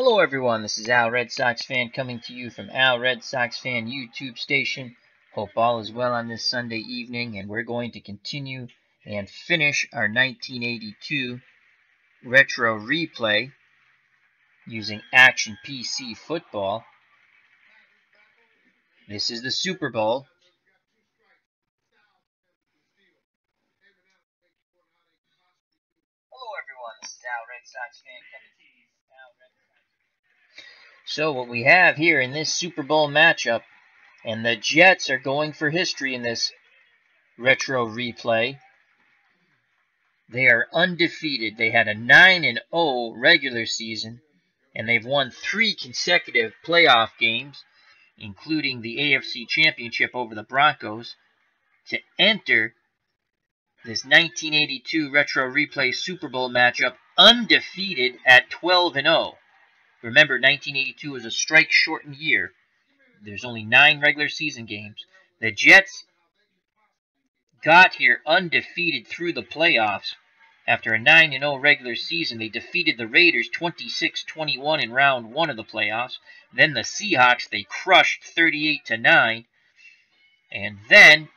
Hello everyone, this is Al Red Sox Fan coming to you from Al Red Sox Fan YouTube station. Hope all is well on this Sunday evening, and we're going to continue and finish our 1982 retro replay using Action PC Football. This is the Super Bowl. Hello everyone, this is Al Red Sox Fan coming to you from Al Red Sox. So what we have here in this Super Bowl matchup, and the Jets are going for history in this retro replay. They are undefeated. They had a 9-0 regular season, and they've won 3 consecutive playoff games, including the AFC Championship over the Broncos, to enter this 1982 retro replay Super Bowl matchup undefeated at 12-0. Remember, 1982 was a strike-shortened year. There's only 9 regular season games. The Jets got here undefeated through the playoffs. After a 9-0 regular season, they defeated the Raiders 26-21 in round 1 of the playoffs. Then the Seahawks, they crushed 38-9. And then,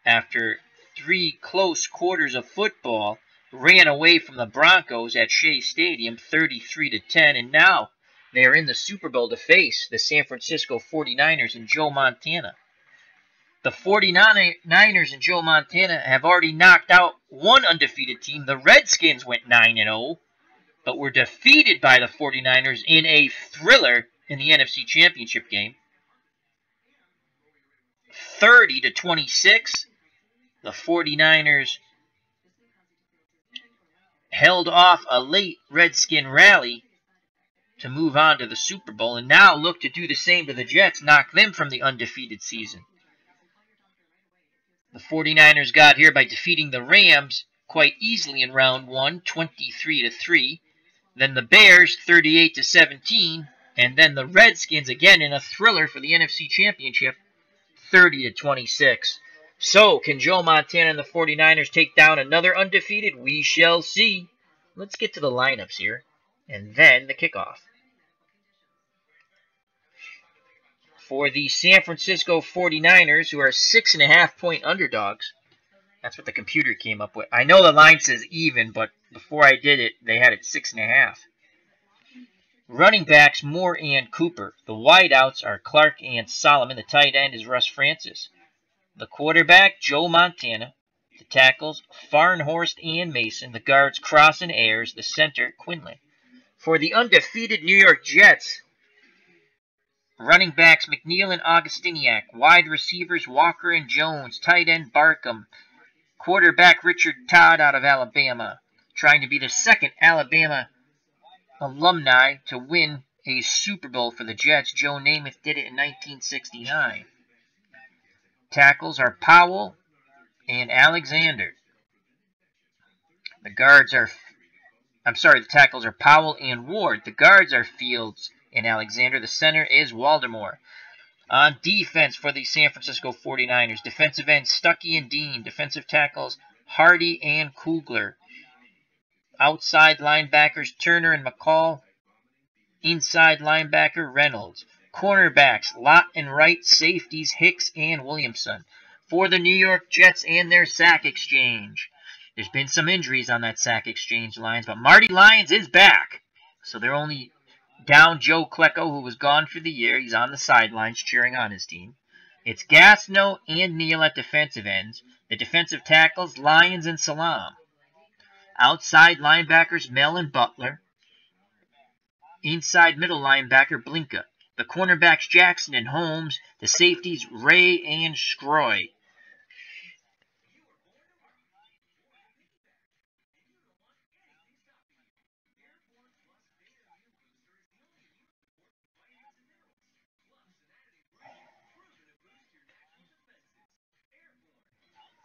after 3 close quarters of football, ran away from the Broncos at Shea Stadium 33-10. And now they are in the Super Bowl to face the San Francisco 49ers and Joe Montana. The 49ers and Joe Montana have already knocked out one undefeated team. The Redskins went 9-0, but were defeated by the 49ers in a thriller in the NFC Championship game. 30-26. The 49ers held off a late Redskin rally to move on to the Super Bowl, and now look to do the same to the Jets, knock them from the undefeated season. The 49ers got here by defeating the Rams quite easily in round 1, 23-3. Then the Bears, 38-17. And then the Redskins, again in a thriller for the NFC Championship, 30-26. So, can Joe Montana and the 49ers take down another undefeated? We shall see. Let's get to the lineups here, and then the kickoff. For the San Francisco 49ers, who are 6.5-point underdogs. That's what the computer came up with. I know the line says even, but before I did it, they had it 6.5. Running backs, Moore and Cooper. The wideouts are Clark and Solomon. The tight end is Russ Francis. The quarterback, Joe Montana. The tackles, Farnhorst and Mason. The guards, Cross and Ayers. The center, Quinlan. For the undefeated New York Jets, running backs, McNeil and Augustiniak. Wide receivers, Walker and Jones. Tight end, Barkham. Quarterback, Richard Todd out of Alabama. Trying to be the second Alabama alumni to win a Super Bowl for the Jets. Joe Namath did it in 1969. Tackles are Powell and Alexander. The tackles are Powell and Ward. The guards are Fields and Alexander. The center is Waldemore. On defense for the San Francisco 49ers, defensive ends Stuckey and Dean. Defensive tackles Hardy and Kugler. Outside linebackers Turner and McCall. Inside linebacker Reynolds. Cornerbacks Lott and Wright. Safeties Hicks and Williamson. For the New York Jets and their sack exchange. There's been some injuries on that sack exchange lines, but Marty Lyons is back. So they're only down Joe Klecko, who was gone for the year. He's on the sidelines cheering on his team. It's Gastineau and Neal at defensive ends. The defensive tackles, Lyons and Salam. Outside linebackers, Mel and Butler. Inside middle linebacker, Blinka. The cornerbacks, Jackson and Holmes. The safeties, Ray and Scroy.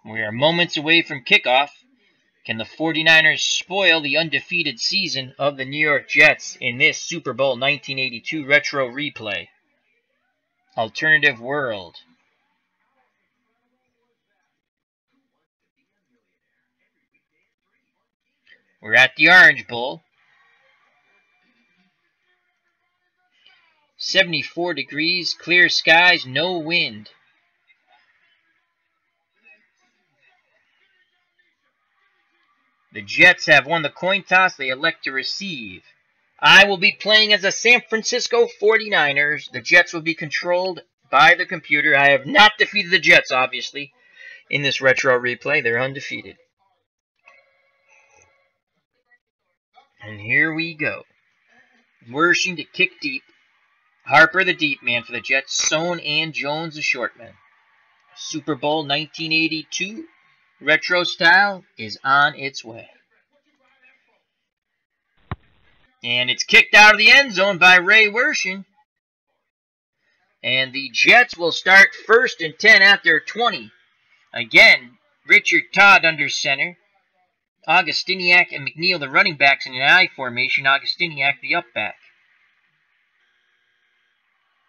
We are moments away from kickoff. Can the 49ers spoil the undefeated season of the New York Jets in this Super Bowl 1982 retro replay? Alternative world. We're at the Orange Bowl. 74 degrees, clear skies, no wind. The Jets have won the coin toss. They elect to receive. I will be playing as the San Francisco 49ers. The Jets will be controlled by the computer. I have not defeated the Jets, obviously, in this retro replay. They're undefeated. And here we go. Wershing to kick deep. Harper the deep man for the Jets. Sohn and Jones the short man. Super Bowl 1982 retro style is on its way. And it's kicked out of the end zone by Ray Wershing. And the Jets will start 1st and 10 at their 20. Again, Richard Todd under center. Augustiniak and McNeil, the running backs, in an I formation. Augustiniak, the up back.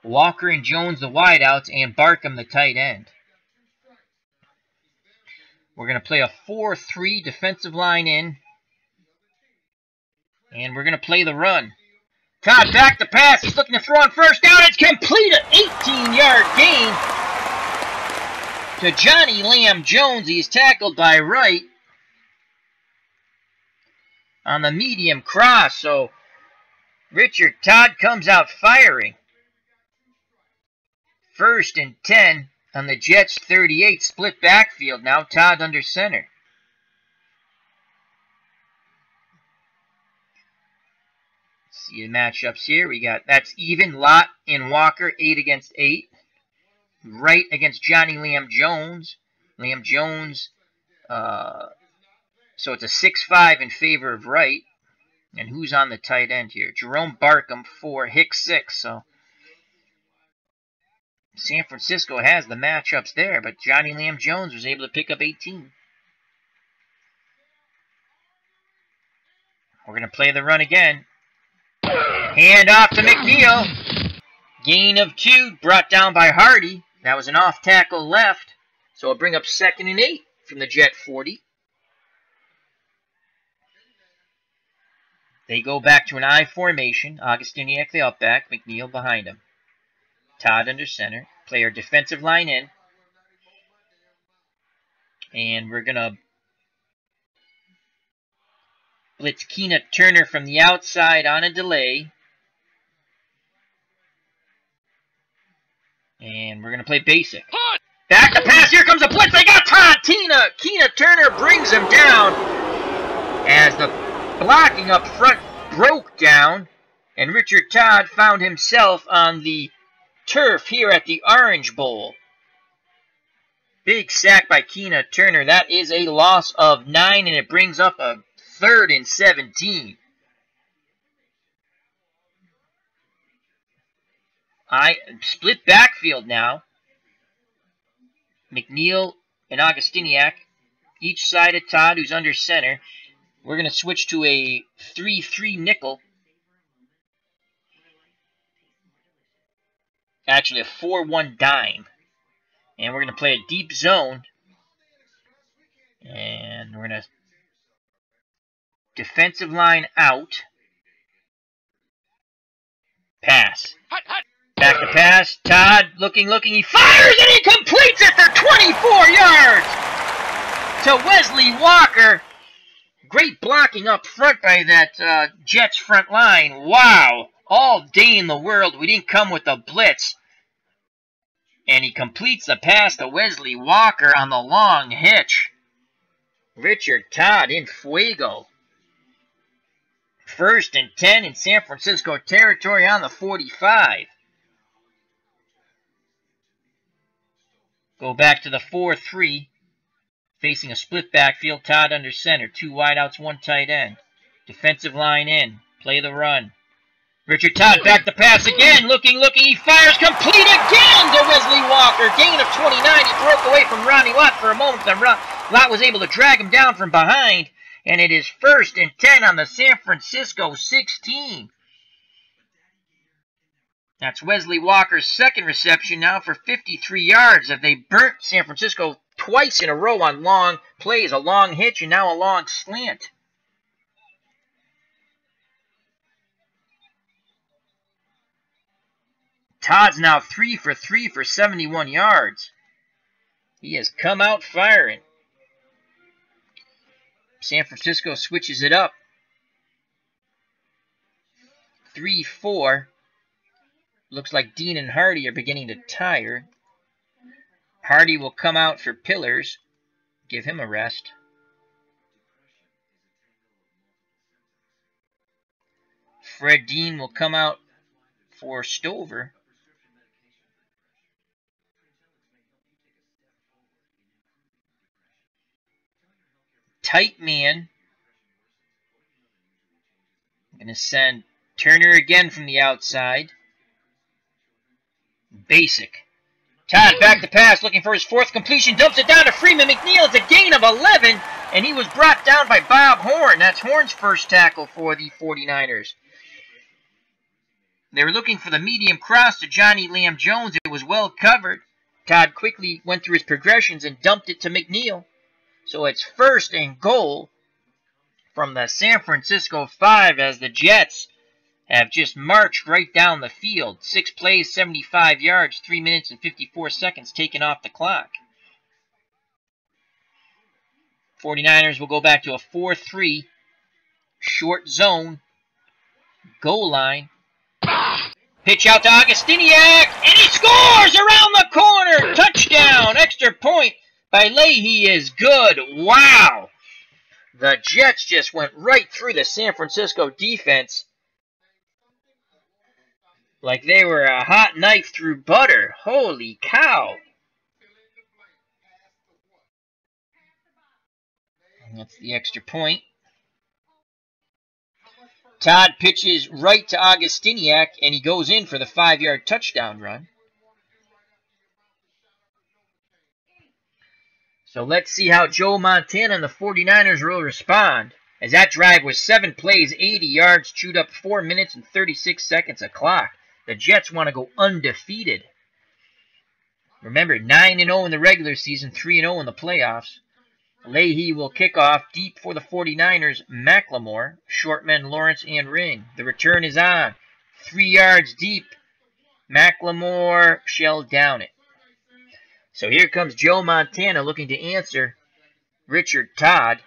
Walker and Jones, the wideouts, and Barkham, the tight end. We're going to play a 4-3 defensive line in. And we're going to play the run. Todd back to pass. He's looking to throw on first down. It's complete. An 18-yard gain to Johnny Lamb Jones. He's tackled by Wright on the medium cross. So Richard Todd comes out firing. 1st and 10 on the Jets 38. Split backfield now. Todd under center. See the matchups here. We got, that's even. Lott and Walker, 8 against 8. Wright against Johnny Lamb Jones. Lamb Jones, so it's a 6-5 in favor of Wright. And who's on the tight end here? Jerome Barkham, 4. Hicks, 6. So San Francisco has the matchups there, but Johnny Lamb Jones was able to pick up 18. We're going to play the run again. Hand off to McNeil. Gain of 2, brought down by Hardy. That was an off tackle left. So it'll bring up 2nd and 8 from the Jet 40. They go back to an I formation. Augustiniak the up back, McNeil behind him. Todd under center. Play our defensive line in. And we're going to blitz Keena Turner from the outside on a delay. And we're going to play basic. Back to pass. Here comes a blitz. They got Todd. Keena Turner brings him down as the blocking up front broke down. And Richard Todd found himself on the turf here at the Orange Bowl. Big sack by Keena Turner. That is a loss of 9, and it brings up a 3rd and 17. Split backfield now. McNeil and Augustiniak, each side of Todd, who's under center. We're going to switch to a 3-3 nickel. Actually, a 4-1 dime. And we're going to play a deep zone. And we're going to defensive line out. Pass. Back to pass. Todd looking. He fires and he completes it for 24 yards to Wesley Walker. Great blocking up front by that Jets front line. Wow. All day in the world, we didn't come with a blitz. And he completes the pass to Wesley Walker on the long hitch. Richard Todd in fuego. 1st and 10 in San Francisco territory on the 45. Go back to the 4-3. Facing a split backfield. Todd under center. 2 wideouts, 1 tight end. Defensive line in. Play the run. Richard Todd back to pass again. Looking. He fires complete again to Wesley Walker. Gain of 29. He broke away from Ronnie Lott for a moment. Then Lott was able to drag him down from behind. And it is 1st and 10 on the San Francisco 16. That's Wesley Walker's 2nd reception now for 53 yards. They burnt San Francisco twice in a row on long plays. A long hitch and now a long slant. Todd's now 3 for 3 for 71 yards. He has come out firing. San Francisco switches it up. 3-4. Looks like Dean and Hardy are beginning to tire. Hardy will come out for Pillars. Give him a rest. Fred Dean will come out for Stover. Tight man. I'm going to send Turner again from the outside. Basic. Todd back to pass, looking for his fourth completion. Dumps it down to Freeman. McNeil. It's a gain of 11, and he was brought down by Bob Horn. That's Horn's first tackle for the 49ers. They were looking for the medium cross to Johnny Lamb Jones. It was well covered. Todd quickly went through his progressions and dumped it to McNeil. So it's 1st and goal from the San Francisco 5 as the Jets have just marched right down the field. 6 plays, 75 yards, 3 minutes and 54 seconds taken off the clock. 49ers will go back to a 4-3 short zone goal line. Pitch out to Augustiniak, and he scores around the corner. Touchdown, extra point by Leahy is good. Wow. The Jets just went right through the San Francisco defense like they were a hot knife through butter. Holy cow. And that's the extra point. Todd pitches right to Augustiniak, and he goes in for the 5-yard touchdown run. So let's see how Joe Montana and the 49ers will respond, as that drive was 7 plays, 80 yards, chewed up 4 minutes and 36 seconds of clock. The Jets want to go undefeated. Remember, 9-0 in the regular season, 3-0 in the playoffs. Leahy will kick off deep for the 49ers. McLemore, short men Lawrence and Ring. The return is on. 3 yards deep. McLemore shall down it. So here comes Joe Montana looking to answer Richard Todd.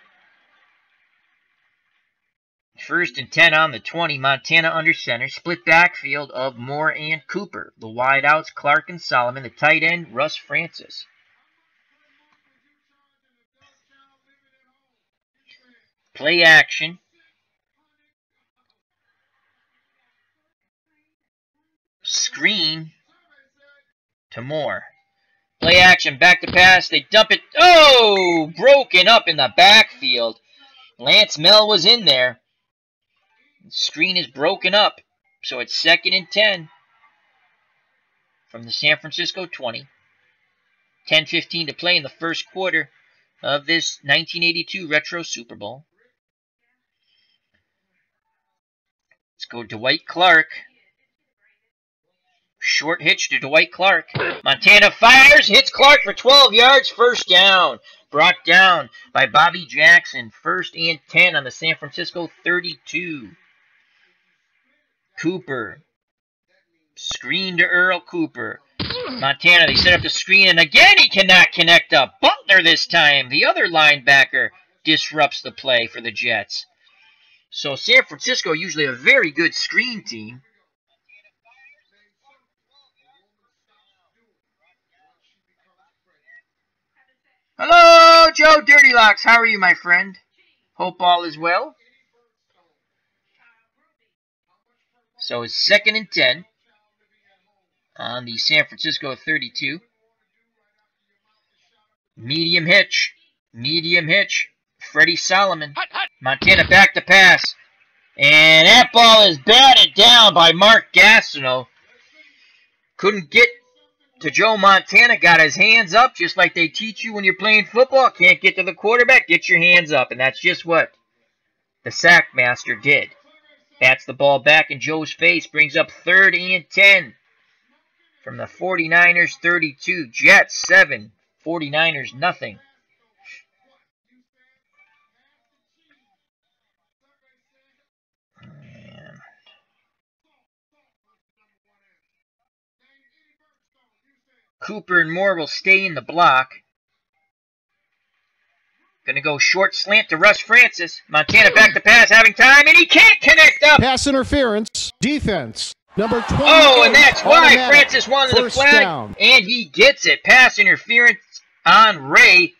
1st and 10 on the 20. Montana under center. Split backfield of Moore and Cooper. The wideouts, Clark and Solomon. The tight end, Russ Francis. Play action. Screen to Moore. Play action, back to pass. They dump it. Oh! Broken up in the backfield. Lance Mel was in there. The screen is broken up. So it's 2nd and 10 from the San Francisco 20. 10:15 to play in the first quarter of this 1982 Retro Super Bowl. Let's go Dwight Clark. Short hitch to Dwight Clark. Montana fires, hits Clark for 12 yards, 1st down. Brought down by Bobby Jackson. 1st and 10 on the San Francisco 32. Cooper. Screen to Earl Cooper. Montana, they set up the screen, and again he cannot connect up. Butler this time, the other linebacker, disrupts the play for the Jets. So San Francisco, usually a very good screen team. Hello, Joe Dirtylocks. How are you, my friend? Hope all is well. So it's 2nd and 10 on the San Francisco 32. Medium hitch. Medium hitch. Freddie Solomon. Montana back to pass. And that ball is batted down by Mark Gastineau. Couldn't get to Joe Montana. Got his hands up just like they teach you when you're playing football. Can't get to the quarterback. Get your hands up. And that's just what the sack master did. Bats the ball back in Joe's face. Brings up 3rd and 10 from the 49ers 32. Jets 7. 49ers nothing. Cooper and Moore will stay in the block. Going to go short slant to Russ Francis. Montana back to pass, having time, and he can't connect up. Pass interference. Defense. Number 20. Oh, and that's why Francis wanted the flag. Down. And he gets it. Pass interference on Ray.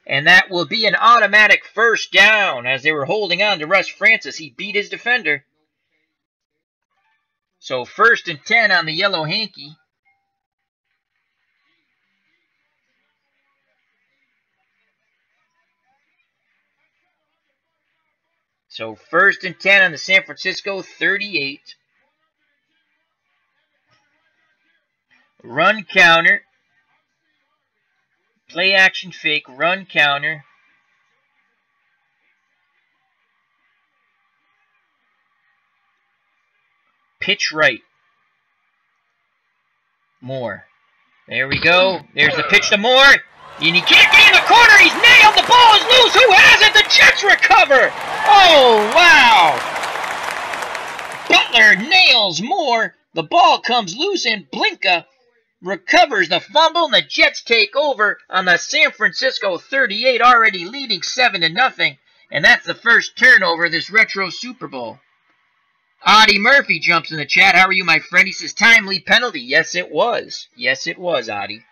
And that will be an automatic first down. As they were holding on to Russ Francis, he beat his defender. So 1st and 10 on the yellow hanky. So 1st and 10 on the San Francisco 38. Run counter. Play action fake. Run counter. Pitch right. Moore. There we go. There's the pitch to Moore. And he can't get in the corner. He's nailed. The ball is loose. Who has it? The Jets recover. Oh, wow. Butler nails Moore. The ball comes loose and Blinka recovers the fumble. And the Jets take over on the San Francisco 38, already leading 7-0. And that's the first turnover of this retro Super Bowl. Audie Murphy jumps in the chat. How are you, my friend? He says, timely penalty. Yes, it was. Yes, it was, Audie.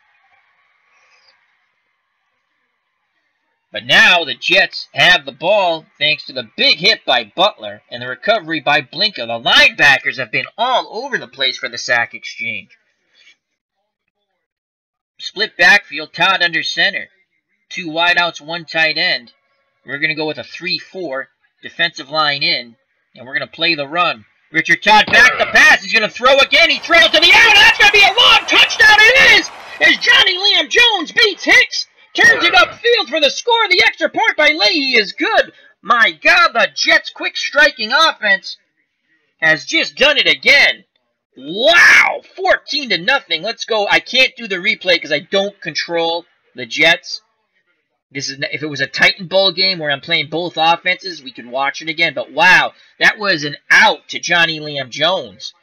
But now the Jets have the ball thanks to the big hit by Butler and the recovery by Blinka. The linebackers have been all over the place for the sack exchange. Split backfield, Todd under center. 2 wideouts, 1 tight end. We're going to go with a 3-4. Defensive line in. And we're going to play the run. Richard Todd back the pass. He's going to throw again. He throws to the out. That's going to be a long touchdown. It is. As Johnny Liam Jones beats Hicks. Turns it upfield for the score. The extra point by Leahy is good. My God, the Jets' quick striking offense has just done it again. Wow, 14-0. Let's go. I can't do the replay because I don't control the Jets. This is if it was a Titan Bowl game where I'm playing both offenses, we can watch it again. But wow, that was an out to Johnny Liam Jones.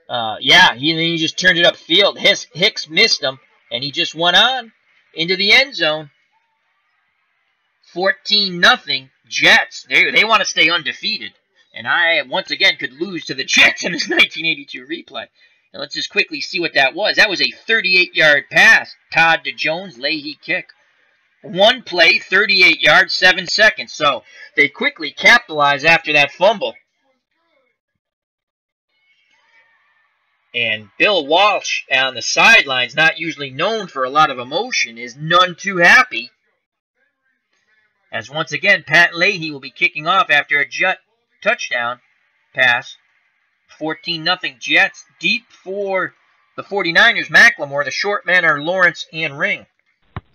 Yeah, he just turned it upfield. Hicks missed him, and he just went on into the end zone. 14-0 Jets. They want to stay undefeated. And I, once again, could lose to the Jets in this 1982 replay. And let's just quickly see what that was. That was a 38-yard pass. Todd to Jones, Leahy kick. 1 play, 38 yards, 7 seconds. So they quickly capitalize after that fumble. And Bill Walsh on the sidelines, not usually known for a lot of emotion, is none too happy. As once again, Pat Leahy will be kicking off after a Jet touchdown pass. 14-0 Jets. Deep for the 49ers. McLemore, the short men are Lawrence and Ring.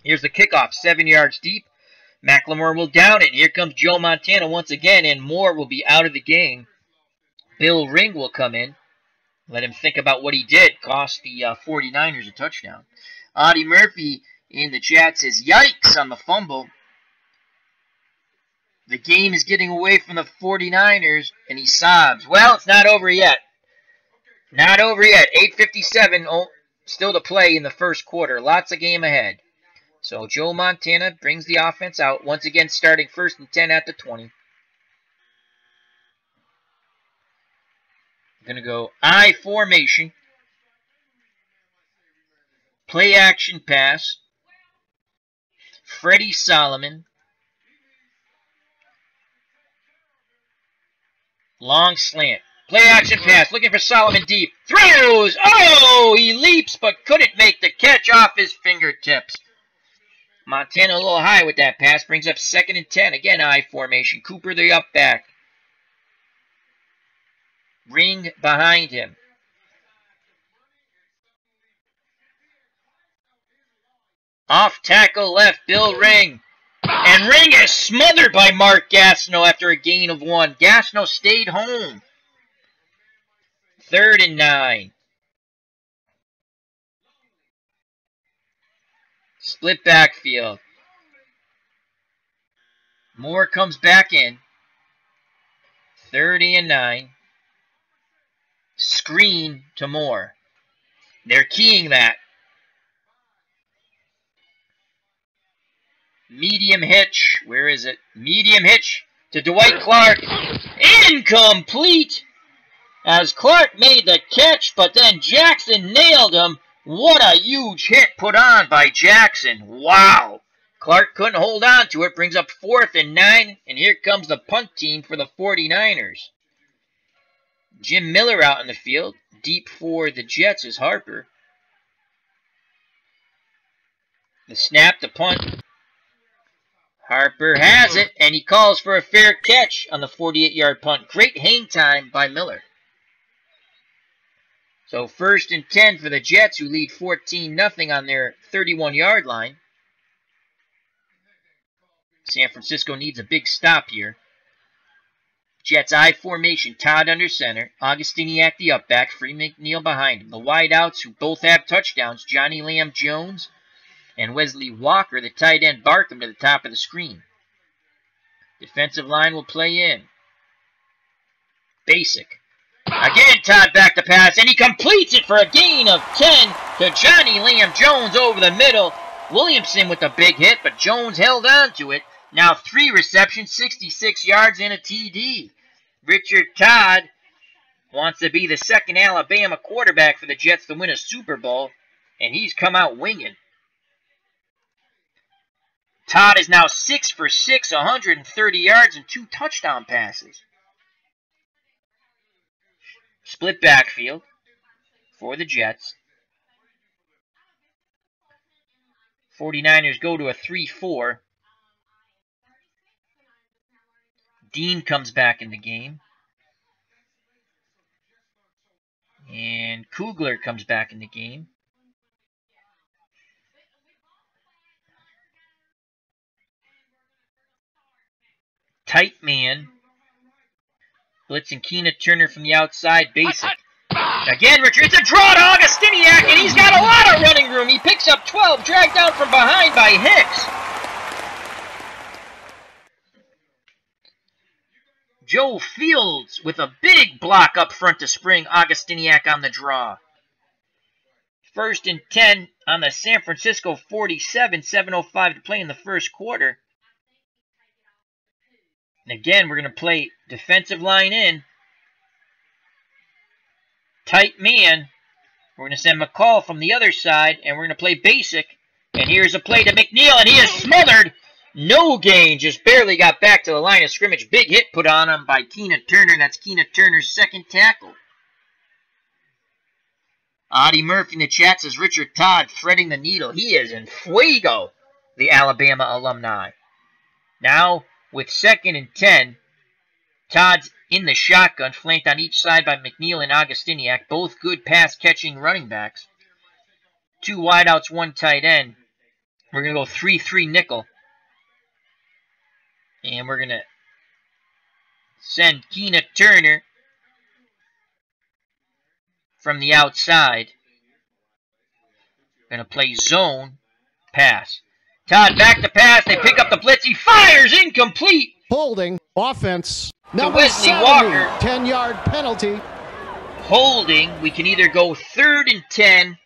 Here's the kickoff, 7 yards deep. McLemore will down it. Here comes Joe Montana once again, and Moore will be out of the game. Bill Ring will come in. Let him think about what he did. Cost the 49ers a touchdown. Audie Murphy in the chat says, yikes on the fumble. The game is getting away from the 49ers, and he sobs. Well, it's not over yet. Not over yet. 8:57 still to play in the first quarter. Lots of game ahead. So Joe Montana brings the offense out. Once again, starting 1st and 10 at the 20. Going to go I formation. Play action pass. Freddie Solomon. Long slant. Play action pass. Looking for Solomon deep. Throws. Oh, he leaps but couldn't make the catch off his fingertips. Montana a little high with that pass. Brings up 2nd and 10. Again, I formation. Cooper the up back. Ring behind him. Off tackle left, Bill Ring. And Ring is smothered by Mark Gastineau after a gain of 1. Gastineau stayed home. 3rd and 9. Split backfield. Moore comes back in. 30 and 9. Screen to Moore. They're keying that. Medium hitch. Where is it? Medium hitch to Dwight Clark. Incomplete! As Clark made the catch, but then Jackson nailed him. What a huge hit put on by Jackson. Wow. Clark couldn't hold on to it. Brings up 4th and 9. And here comes the punt team for the 49ers. Jim Miller out in the field. Deep for the Jets is Harper. The snap, the punt. Harper has it, and he calls for a fair catch on the 48-yard punt. Great hang time by Miller. So 1st and 10 for the Jets, who lead 14-0 on their 31-yard line. San Francisco needs a big stop here. Jets I formation, Todd under center, Augustiniak the up back, Free McNeil behind him. The wideouts, who both have touchdowns, Johnny Lamb Jones and Wesley Walker, the tight end, Barkham to the top of the screen. Defensive line will play in. Basic. Again, Todd back to pass, and he completes it for a gain of 10 to Johnny Lamb Jones over the middle. Williamson with a big hit, but Jones held on to it. Now 3 receptions, 66 yards, and a TD. Richard Todd wants to be the 2nd Alabama quarterback for the Jets to win a Super Bowl, and he's come out winging. Todd is now 6 for 6, 130 yards, and 2 touchdown passes. Split backfield for the Jets. 49ers go to a 3-4. Dean comes back in the game. And Kugler comes back in the game. Tight man. Blitzing Keena Turner from the outside. Basic. Again, Richard. It's a draw to Augustiniak, and he's got a lot of running room. He picks up 12, dragged down from behind by Hicks. Joe Fields with a big block up front to spring Augustiniak on the draw. 1st and 10 on the San Francisco 47, 7:05 to play in the first quarter. And again, we're going to play defensive line in. Tight man. We're going to send McCall from the other side, and we're going to play basic. And here's a play to McNeil, and he is smothered. No gain, just barely got back to the line of scrimmage. Big hit put on him by Keena Turner. That's Keena Turner's 2nd tackle. Audie Murphy in the chat says Richard Todd threading the needle. He is in fuego, the Alabama alumni. Now, with 2nd and 10, Todd's in the shotgun, flanked on each side by McNeil and Augustiniak, both good pass-catching running backs. 2 wideouts, 1 tight end. We're going to go 3-3 nickel. And we're going to send Keena Turner from the outside. Going to play zone pass. Todd back to pass. They pick up the blitz. He fires incomplete. Holding offense. Number Wesley 70, Walker. 10-yard penalty. Holding. We can either go 3rd and 10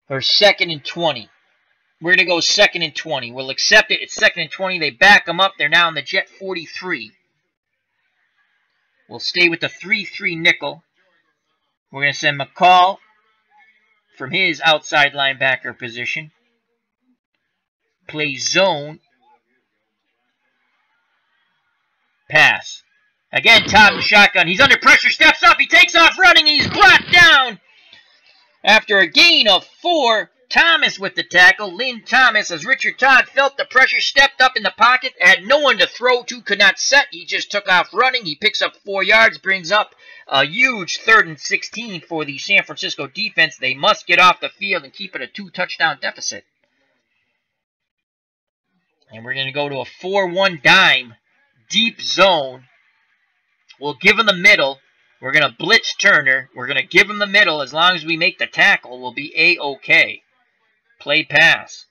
or 2nd and 20. We're going to go 2nd and 20. We'll accept it. It's 2nd and 20. They back them up. They're now in the Jet 43. We'll stay with the 3-3 nickel. We're going to send McCall from his outside linebacker position. Play zone. Pass. Again, Todd in shotgun. He's under pressure. Steps up. He takes off running. He's brought down after a gain of 4. Thomas with the tackle. Lynn Thomas, as Richard Todd felt the pressure, stepped up in the pocket, had no one to throw to, could not set. He just took off running. He picks up 4 yards, brings up a huge 3rd and 16 for the San Francisco defense. They must get off the field and keep it a 2-touchdown deficit. And we're going to go to a 4-1 dime, deep zone. We'll give him the middle. We're going to blitz Turner. We're going to give him the middle. As long as we make the tackle, we'll be A-OK. Play pass.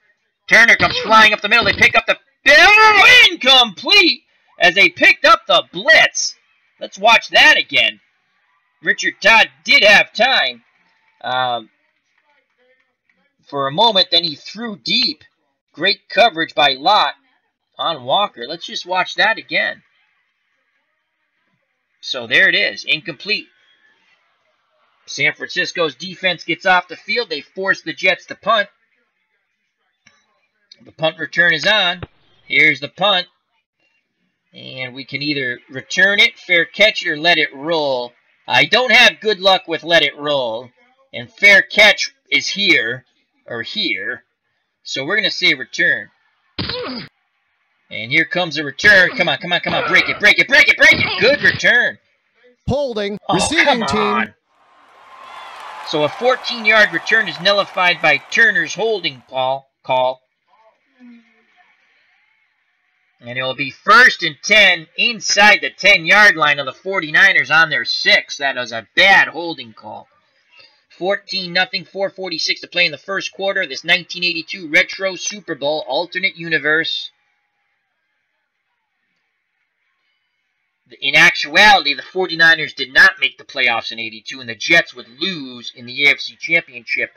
Turner comes flying up the middle. They pick up the... Oh, incomplete! As they picked up the blitz. Let's watch that again. Richard Todd did have time for a moment. Then he threw deep. Great coverage by Lott on Walker. Let's just watch that again. So there it is, incomplete. San Francisco's defense gets off the field. They force the Jets to punt. The punt return is on. Here's the punt. And we can either return it, fair catch it, or let it roll. I don't have good luck with let it roll. And fair catch is here, or here. So we're going to say return. And here comes a return. Come on, come on, come on. Break it, break it, break it, break it. Good return. Holding. Oh, Receiving come team. on. So a 14-yard return is nullified by Turner's holding call. And it will be 1st and 10 inside the 10-yard line of the 49ers on their 6. That was a bad holding call. 14-0, 4:46 to play in the first quarter of this 1982 Retro Super Bowl alternate universe. In actuality, the 49ers did not make the playoffs in 82, and the Jets would lose in the AFC Championship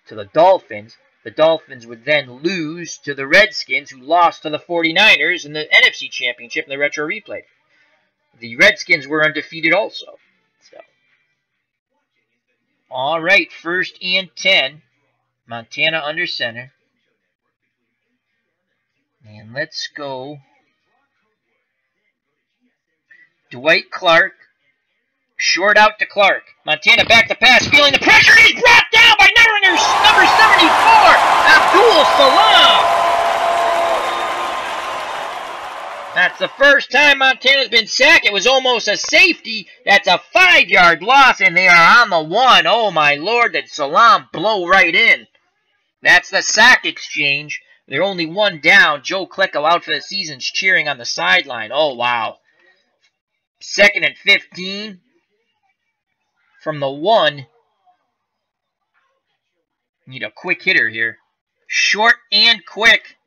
to the Dolphins. The Dolphins would then lose to the Redskins, who lost to the 49ers in the NFC Championship in the retro replay. The Redskins were undefeated also. So, all right, 1st and 10. Montana under center. And let's go. Dwight Clark. Short out to Clark. Montana back to pass, feeling the pressure. He's brought down by number 74, Abdul Salam. That's the first time Montana's been sacked. It was almost a safety. That's a 5-yard loss, and they are on the 1. Oh, my Lord, did Salam blow right in. That's the sack exchange. They're only 1 down. Joe Klecko out for the season, cheering on the sideline. Oh, wow. 2nd and 15 from the 1. Need a quick hitter here. Short and quick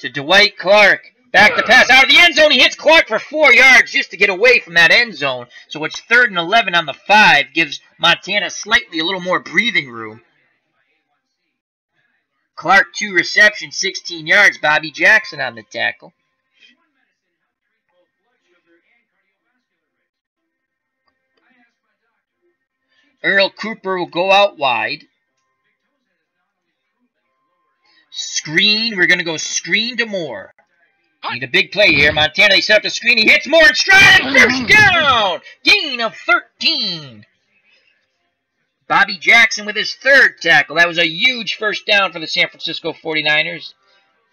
to Dwight Clark. Back to pass out of the end zone. He hits Clark for 4 yards just to get away from that end zone. So it's 3rd and 11 on the 5. Gives Montana slightly a little more breathing room. Clark 2 receptions, 16 yards. Bobby Jackson on the tackle. Earl Cooper will go out wide. Screen. We're going to go screen to Moore. Need a big play here. Montana, they set up the screen. He hits Moore in stride. First down. Gain of 13. Bobby Jackson with his 3rd tackle. That was a huge first down for the San Francisco 49ers.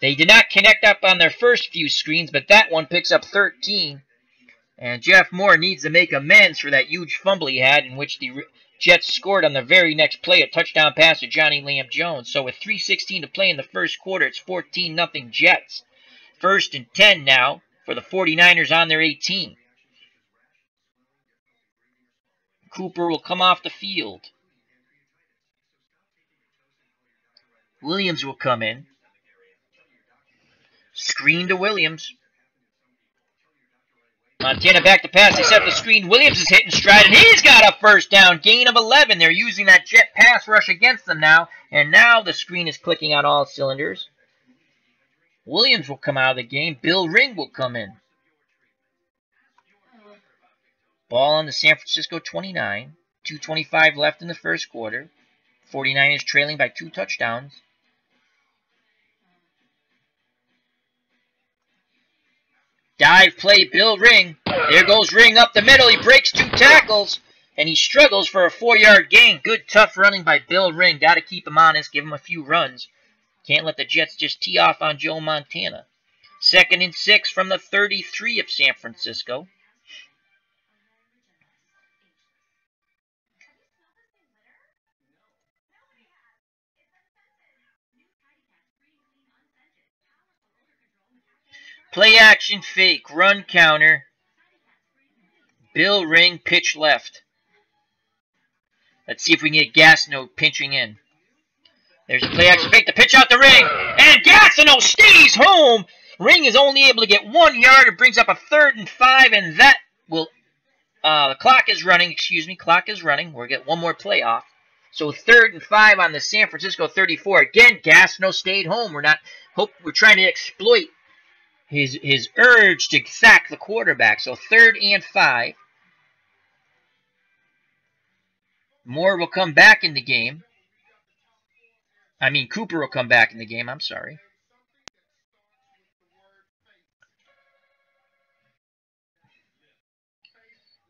They did not connect up on their first few screens, but that one picks up 13. And Jeff Moore needs to make amends for that huge fumble he had, in which the Jets scored on the very next play, a touchdown pass to Johnny Lamb-Jones. So with 3:16 to play in the first quarter, it's 14-0 Jets. 1st and 10 now for the 49ers on their 18. Cooper will come off the field. Williams will come in. Screen to Williams. Montana back to pass. They set up the screen. Williams is hitting stride, and he's got a first down. Gain of 11. They're using that jet pass rush against them now, and now the screen is clicking on all cylinders. Williams will come out of the game. Bill Ring will come in. Ball on the San Francisco 29. 2:25 left in the first quarter. 49ers trailing by 2 touchdowns. Dive play, Bill Ring. There goes Ring up the middle. He breaks 2 tackles, and he struggles for a 4-yard gain. Good, tough running by Bill Ring. Got to keep him honest, give him a few runs. Can't let the Jets just tee off on Joe Montana. 2nd and 6 from the 33 of San Francisco. Play action fake, run counter. Bill Ring, pitch left. Let's see if we can get Gastineau pinching in. There's a play action fake, the pitch out the Ring, and Gastineau stays home. Ring is only able to get 1 yard. It brings up a 3rd and 5, and that will, the clock is running, clock is running. We'll get one more play off. So 3rd and 5 on the San Francisco 34. Again, Gastineau stayed home. We're not we're trying to exploit his urge to sack the quarterback. So 3rd and 5. Moore will come back in the game. I mean, Cooper will come back in the game. I'm sorry.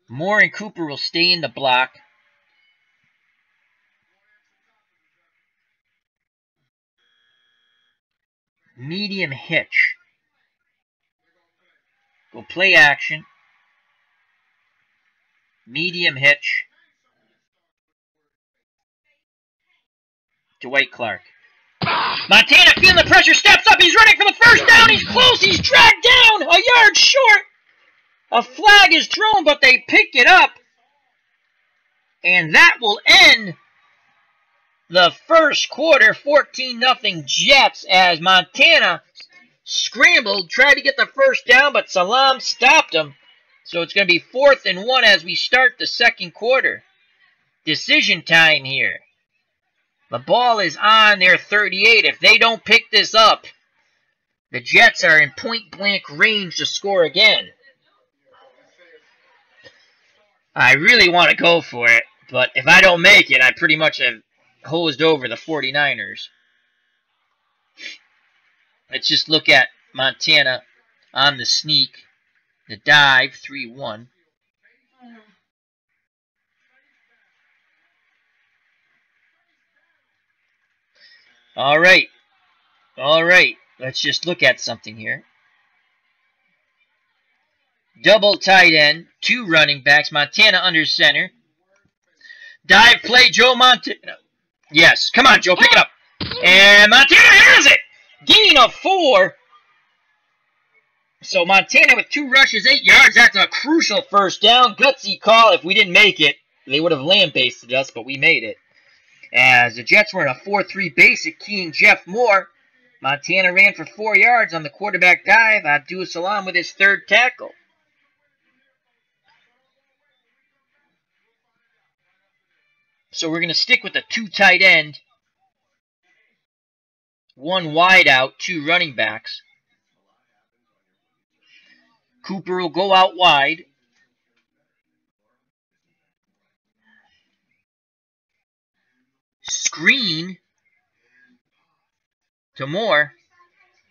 Moore and Cooper will stay in the block. Medium hitch. Go play action. Medium hitch. Dwight Clark. Montana feeling the pressure, steps up, he's running for the first down, he's close, he's dragged down, a yard short. A flag is thrown, but they pick it up. And that will end the first quarter, 14-0 Jets, as Montana scrambled, tried to get the first down, but Salam stopped him. So it's going to be 4th and 1 as we start the second quarter. Decision time here. The ball is on their 38. If they don't pick this up, the Jets are in point-blank range to score again. I really want to go for it, but if I don't make it, I pretty much have hosed over the 49ers. Let's just look at Montana on the sneak. The dive, 3-1. All right. Let's just look at something here. Double tight end, 2 running backs. Montana under center. Dive play, Joe Montana. Yes, come on, Joe, pick it up. And Montana has it. Gain of 4. So Montana with 2 rushes, 8 yards. That's a crucial first down. Gutsy call. If we didn't make it, they would have lambasted us, but we made it. As the Jets were in a 4-3 basic, keying Jeff Moore. Montana ran for 4 yards on the quarterback dive. Abdul Salam with his 3rd tackle. So we're going to stick with the 2 tight end, 1 wide out, 2 running backs. Cooper will go out wide. Screen to Moore.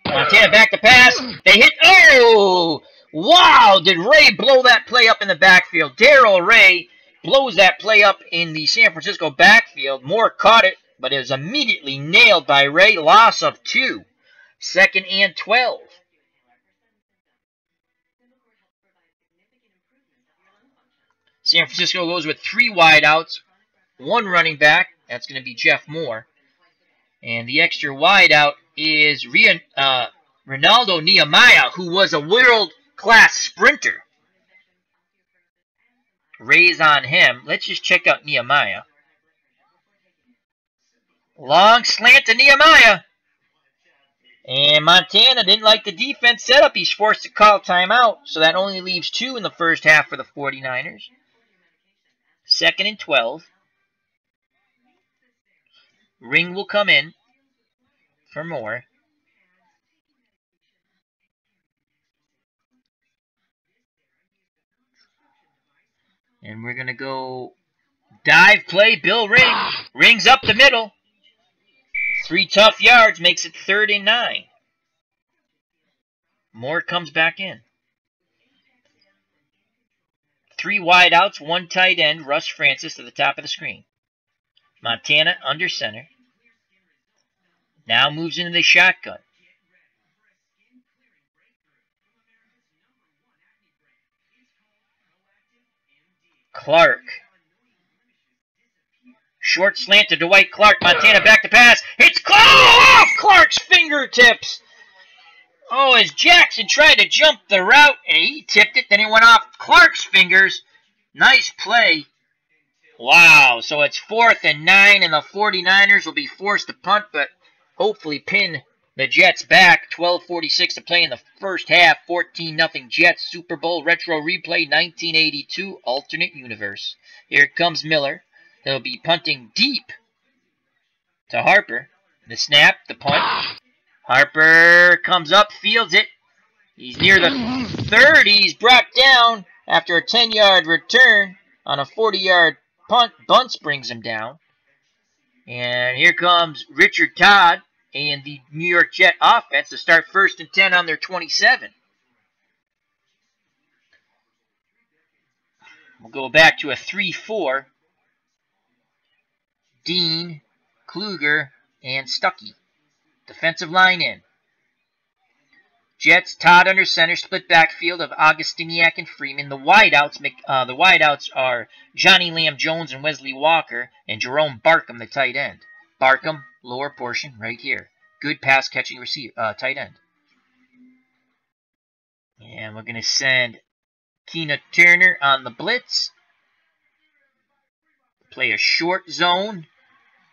Montana back to pass. They hit. Oh! Wow! Did Ray blow that play up in the backfield? Darrell Ray blows that play up in the San Francisco backfield. Moore caught it, but it was immediately nailed by Ray. Loss of 2. 2nd and 12. San Francisco goes with 3 wideouts, 1 running back. That's going to be Jeff Moore. And the extra wideout is Ronaldo Nehemiah, who was a world-class sprinter. Raise on him. Let's just check out Nehemiah. Long slant to Nehemiah. And Montana didn't like the defense setup. He's forced to call timeout. So that only leaves 2 in the first half for the 49ers. 2nd and 12. Ring will come in for Moore. And we're going to go dive play, Bill Ring. Rings up the middle. 3 tough yards, makes it 3rd and 9. Moore comes back in. 3 wideouts, 1 tight end, Russ Francis to the top of the screen. Montana under center. Now moves into the shotgun. Clark. Short slant to Dwight Clark. Montana back to pass. It's off Clark's fingertips. Oh, as Jackson tried to jump the route, and he tipped it, then it went off Clark's fingers. Nice play. Wow, so it's 4th and 9, and the 49ers will be forced to punt, but hopefully pin the Jets back. 12:46 to play in the first half. 14-0 Jets. Super Bowl retro replay 1982 alternate universe. Here comes Miller. They'll be punting deep to Harper. The snap, the punt. Harper comes up, fields it. He's near the 30. He's brought down after a 10-yard return on a 40-yard punt. Bunce brings him down. And here comes Richard Todd and the New York Jet offense to start 1st and 10 on their 27. We'll go back to a 3-4. Dean, Kluger, and Stuckey. Defensive line in. Jets, Todd under center, split backfield of Augustiniak and Freeman. The wideouts are Johnny Lamb Jones and Wesley Walker, and Jerome Barkham, the tight end. Barkham, lower portion, right here. Good pass catching tight end. And we're going to send Keena Turner on the blitz. Play a short zone,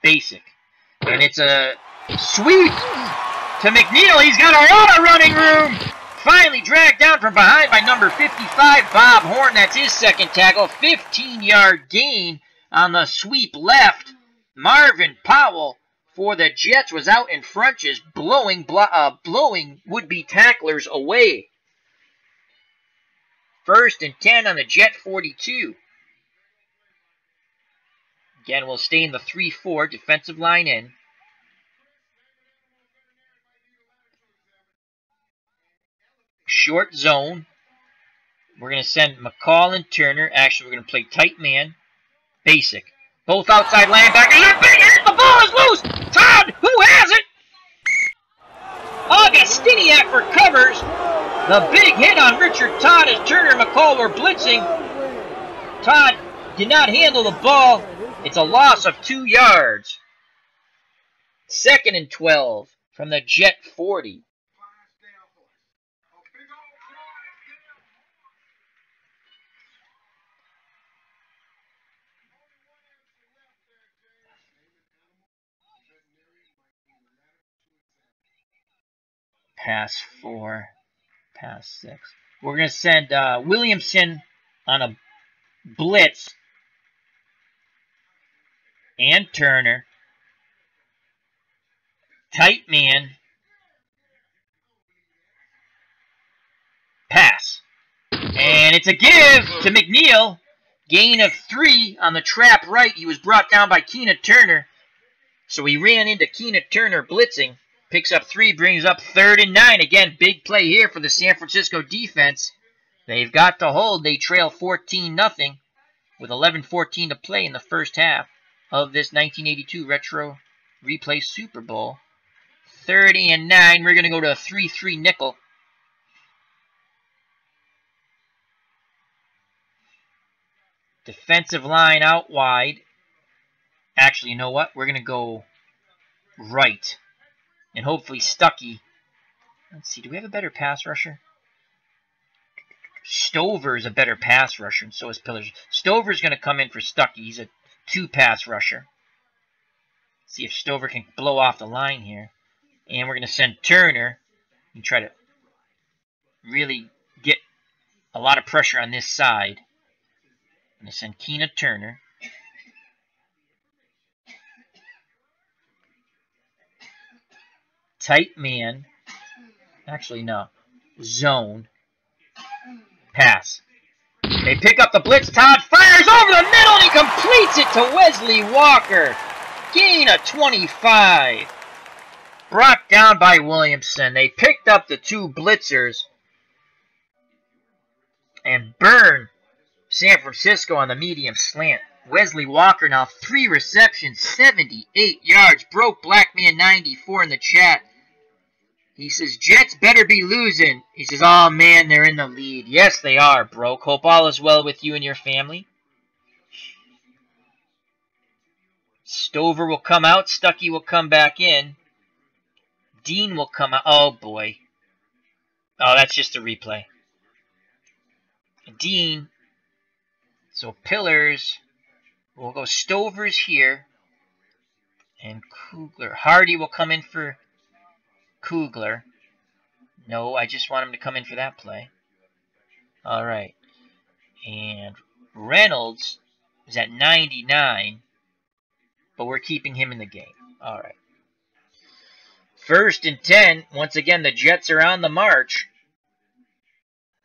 basic. And it's a sweep to McNeil. He's got a lot of running room. Finally dragged down from behind by number 55, Bob Horn. That's his second tackle. 15-yard gain on the sweep left. Marvin Powell for the Jets was out in front, just blowing would-be tacklers away. 1st and 10 on the Jet 42. Again, we'll stay in the 3-4, defensive line in. Short zone. We're going to send McCall and Turner. Actually, we're going to play tight man. Basic. Both outside linebackers. A big hit. The ball is loose. Todd, who has it? Augustiniak recovers. The big hit on Richard Todd as Turner and McCall were blitzing. Todd did not handle the ball. It's a loss of 2 yards. 2nd and 12 from the Jet 40. Pass 4, pass 6. We're going to send Williamson on a blitz and Turner. Tight man. Pass. And it's a give to McNeil. Gain of 3 on the trap right. He was brought down by Keena Turner. So he ran into Keena Turner blitzing. Picks up 3, brings up 3rd and 9. Again, big play here for the San Francisco defense. They've got to hold. They trail 14-0 with 11:14 to play in the first half of this 1982 Retro Replay Super Bowl. 30 and 9. We're going to go to a 3-3 nickel. Defensive line out wide. Actually, you know what? We're going to go right. And hopefully Stuckey. Let's see, do we have a better pass rusher? Stover is a better pass rusher, and so is Pillars. Stover's going to come in for Stuckey. He's a 2-pass rusher. Let's see if Stover can blow off the line here. And we're going to send Turner and try to really get a lot of pressure on this side. I'm going to send Keena Turner. Tight man. Actually, no. Zone. Pass. They pick up the blitz. Todd fires over the middle and he completes it to Wesley Walker. Gain of 25. Brought down by Williamson. They picked up the 2 blitzers and burn San Francisco on the medium slant. Wesley Walker now 3 receptions, 78 yards. Broke Blackman 94 in the chat. He says, Jets better be losing. He says, oh man, they're in the lead. Yes, they are, Broke. Hope all is well with you and your family. Stover will come out. Stuckey will come back in. Dean will come out. Oh, boy. Oh, that's just a replay. Dean. So, Pillars. We'll go Stover's here. And Kugler. Hardy will come in for Kugler. No, I just want him to come in for that play. All right. And Reynolds is at 99. But we're keeping him in the game. All right. 1st and 10. Once again, the Jets are on the march.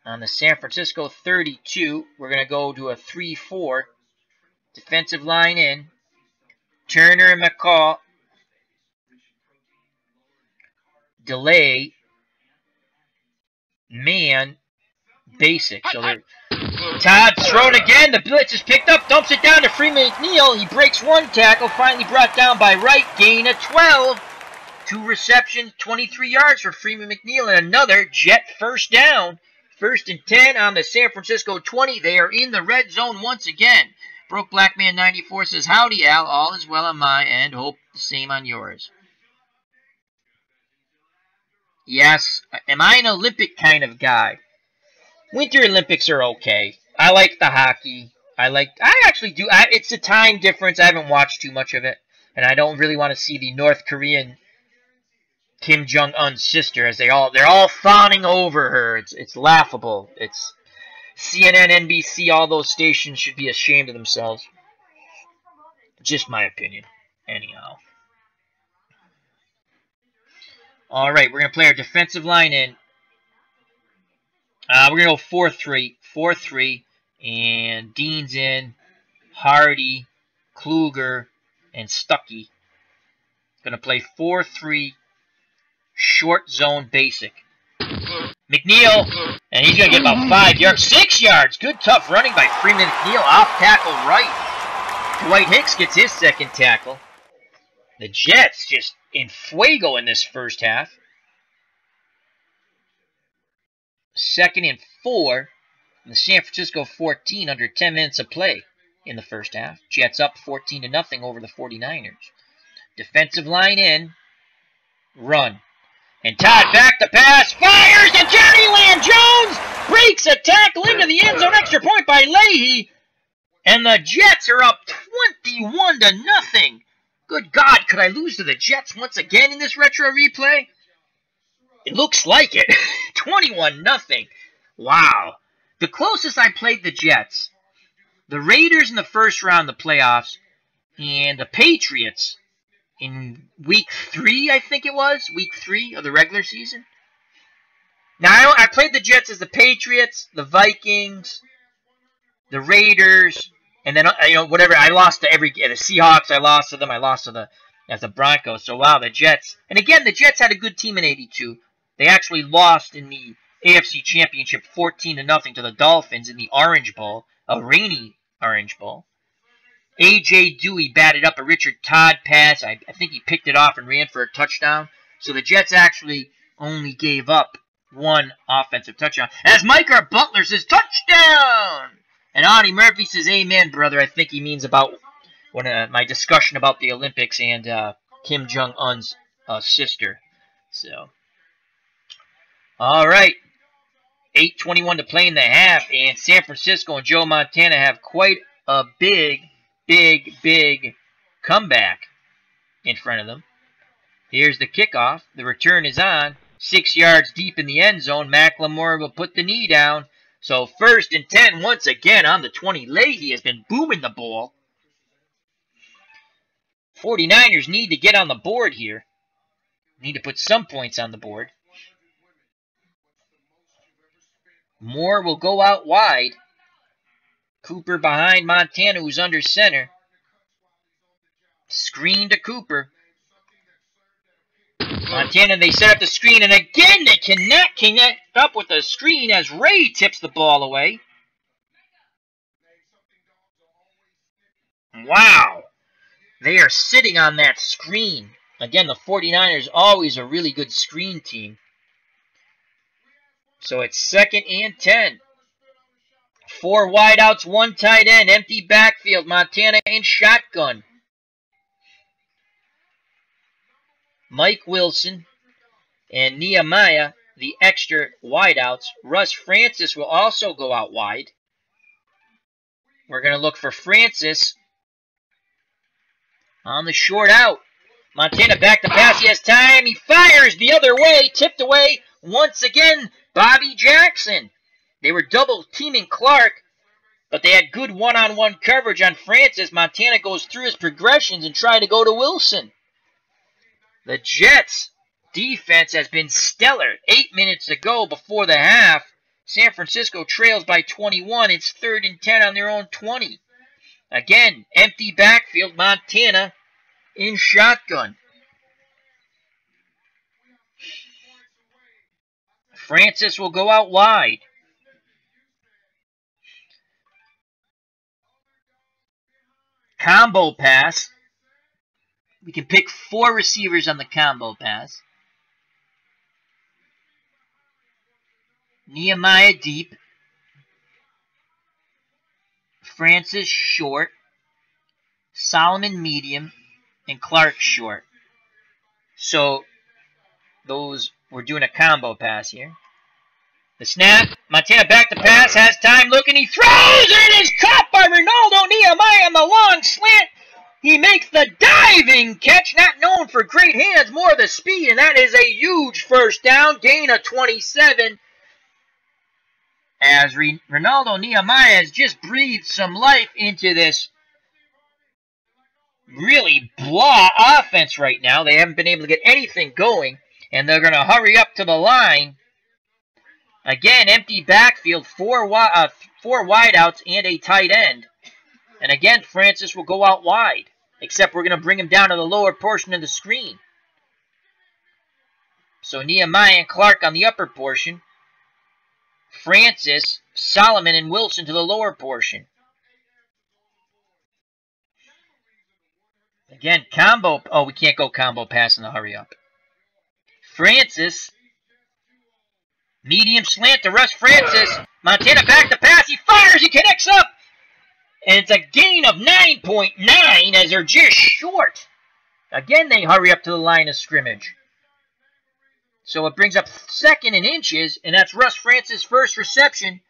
On the San Francisco 32, we're going to go to a 3-4. Defensive line in. Turner and McCall. Delay. Man. Basic. So they're... Todd's thrown again. The blitz is picked up. Dumps it down to Freeman McNeil. He breaks one tackle. Finally brought down by Wright. Gain of 12. 2 receptions, 23 yards for Freeman McNeil. And another Jet first down. 1st and 10 on the San Francisco 20. They are in the red zone once again. Broke Blackman 94 says, howdy, Al. All is well on my end. Hope the same on yours. Yes. Am I an Olympic kind of guy? Winter Olympics are okay. I like the hockey. I actually do. It's a time difference. I haven't watched too much of it. And I don't really want to see the North Korean Kim Jong-un's sister as they're all fawning over her. It's laughable. It's CNN, NBC, all those stations should be ashamed of themselves. Just my opinion. Anyhow. All right, we're going to play our defensive line in. We're going to go 4-3. 4-3. And Dean's in. Hardy, Kluger, and Stuckey. Going to play 4-3. Short zone basic. McNeil. And he's going to get about 5 yards. 6 yards. Good tough running by Freeman McNeil. Off tackle right. Dwight Hicks gets his second tackle. The Jets just in fuego in this first half. 2nd and 4. And the San Francisco 14 under 10 minutes of play in the first half. Jets up 14-0 over the 49ers. Defensive line in. Run. And Todd back to pass. Fires and Johnny Land Jones breaks a tackle into the end zone. Extra point by Leahy. And the Jets are up 21-0. Good God, could I lose to the Jets once again in this retro replay? It looks like it. 21-0. Wow. The closest I played the Jets, the Raiders in the first round of the playoffs, and the Patriots in week 3, I think it was. Week 3 of the regular season. Now, I played the Jets as the Patriots, the Vikings, the Raiders, and then, whatever. I lost to the Seahawks, I lost to them. I lost to the Broncos. So, wow, the Jets. And again, the Jets had a good team in 82. They actually lost in the AFC Championship 14-0 to the Dolphins in the Orange Bowl, a rainy Orange Bowl. A.J. Dewey batted up a Richard Todd pass. I think he picked it off and ran for a touchdown. So the Jets actually only gave up 1 offensive touchdown. As Micah Butler says, touchdown! And Audie Murphy says, amen, brother. I think he means about my discussion about the Olympics and Kim Jong-un's sister. So, all right. 8:21 to play in the half, and San Francisco and Joe Montana have quite a big comeback in front of them. Here's the kickoff. The return is on. 6 yards deep in the end zone. McLemore will put the knee down. So 1st and 10 once again on the 20. Leahy has been booming the ball. 49ers need to get on the board here. Need to put some points on the board. Moore will go out wide. Cooper behind Montana, who's under center. Screen to Cooper. Montana, they set up the screen, and again they cannot connect up with the screen as Ray tips the ball away. Wow. They are sitting on that screen. Again, the 49ers always a really good screen team. So it's 2nd and 10. 4 wideouts, 1 tight end, empty backfield. Montana in shotgun. Mike Wilson and Nehemiah, the extra wideouts. Russ Francis will also go out wide. We're going to look for Francis on the short out. Montana back to pass. He has time. He fires the other way. Tipped away once again. Bobby Jackson. They were double teaming Clark, but they had good one-on-one coverage on Francis. Montana goes through his progressions and try to go to Wilson. The Jets defense has been stellar. 8 minutes ago before the half, San Francisco trails by 21. It's 3rd and 10 on their own 20. Again, empty backfield, Montana in shotgun. Francis will go out wide. Combo pass. We can pick 4 receivers on the combo pass. Nehemiah deep. Francis short. Solomon medium. And Clark short. So, we're doing a combo pass here. The snap. Montana back to pass. Has time looking. He throws. And it is caught by Ronaldo Nehemiah on the long slant. He makes the diving catch. Not known for great hands. More the speed. And that is a huge first down. Gain of 27. As Ronaldo Nehemiah has just breathed some life into this really blah offense right now. They haven't been able to get anything going. And they're going to hurry up to the line. Again, empty backfield, 4 wideouts and a tight end. And again, Francis will go out wide. Except we're going to bring him down to the lower portion of the screen. So Nehemiah and Clark on the upper portion. Francis, Solomon, and Wilson to the lower portion. Again, combo. Oh, we can't go combo pass in the hurry up. Francis. Medium slant to Russ Francis. Montana back to pass. He fires. He connects up. And it's a gain of 9.9 as they're just short. Again, they hurry up to the line of scrimmage. So it brings up 2nd in inches, and that's Russ Francis' first reception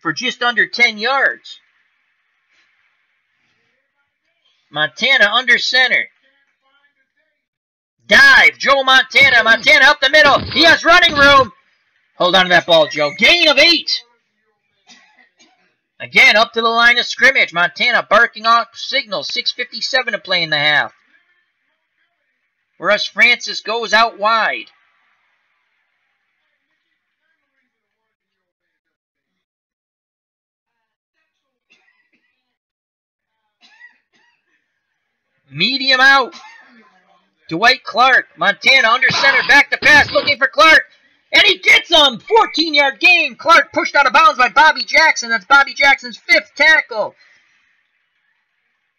for just under 10 yards. Montana under center. Dive. Joe Montana. Montana up the middle. He has running room. Hold on to that ball, Joe. Gain of 8. Again, up to the line of scrimmage. Montana barking off signals. 6:57 to play in the half. Russ Francis goes out wide. Medium out. Dwight Clark. Montana under center. Back to pass. Looking for Clark. And he gets him. 14-yard gain. Clark pushed out of bounds by Bobby Jackson. That's Bobby Jackson's 5th tackle.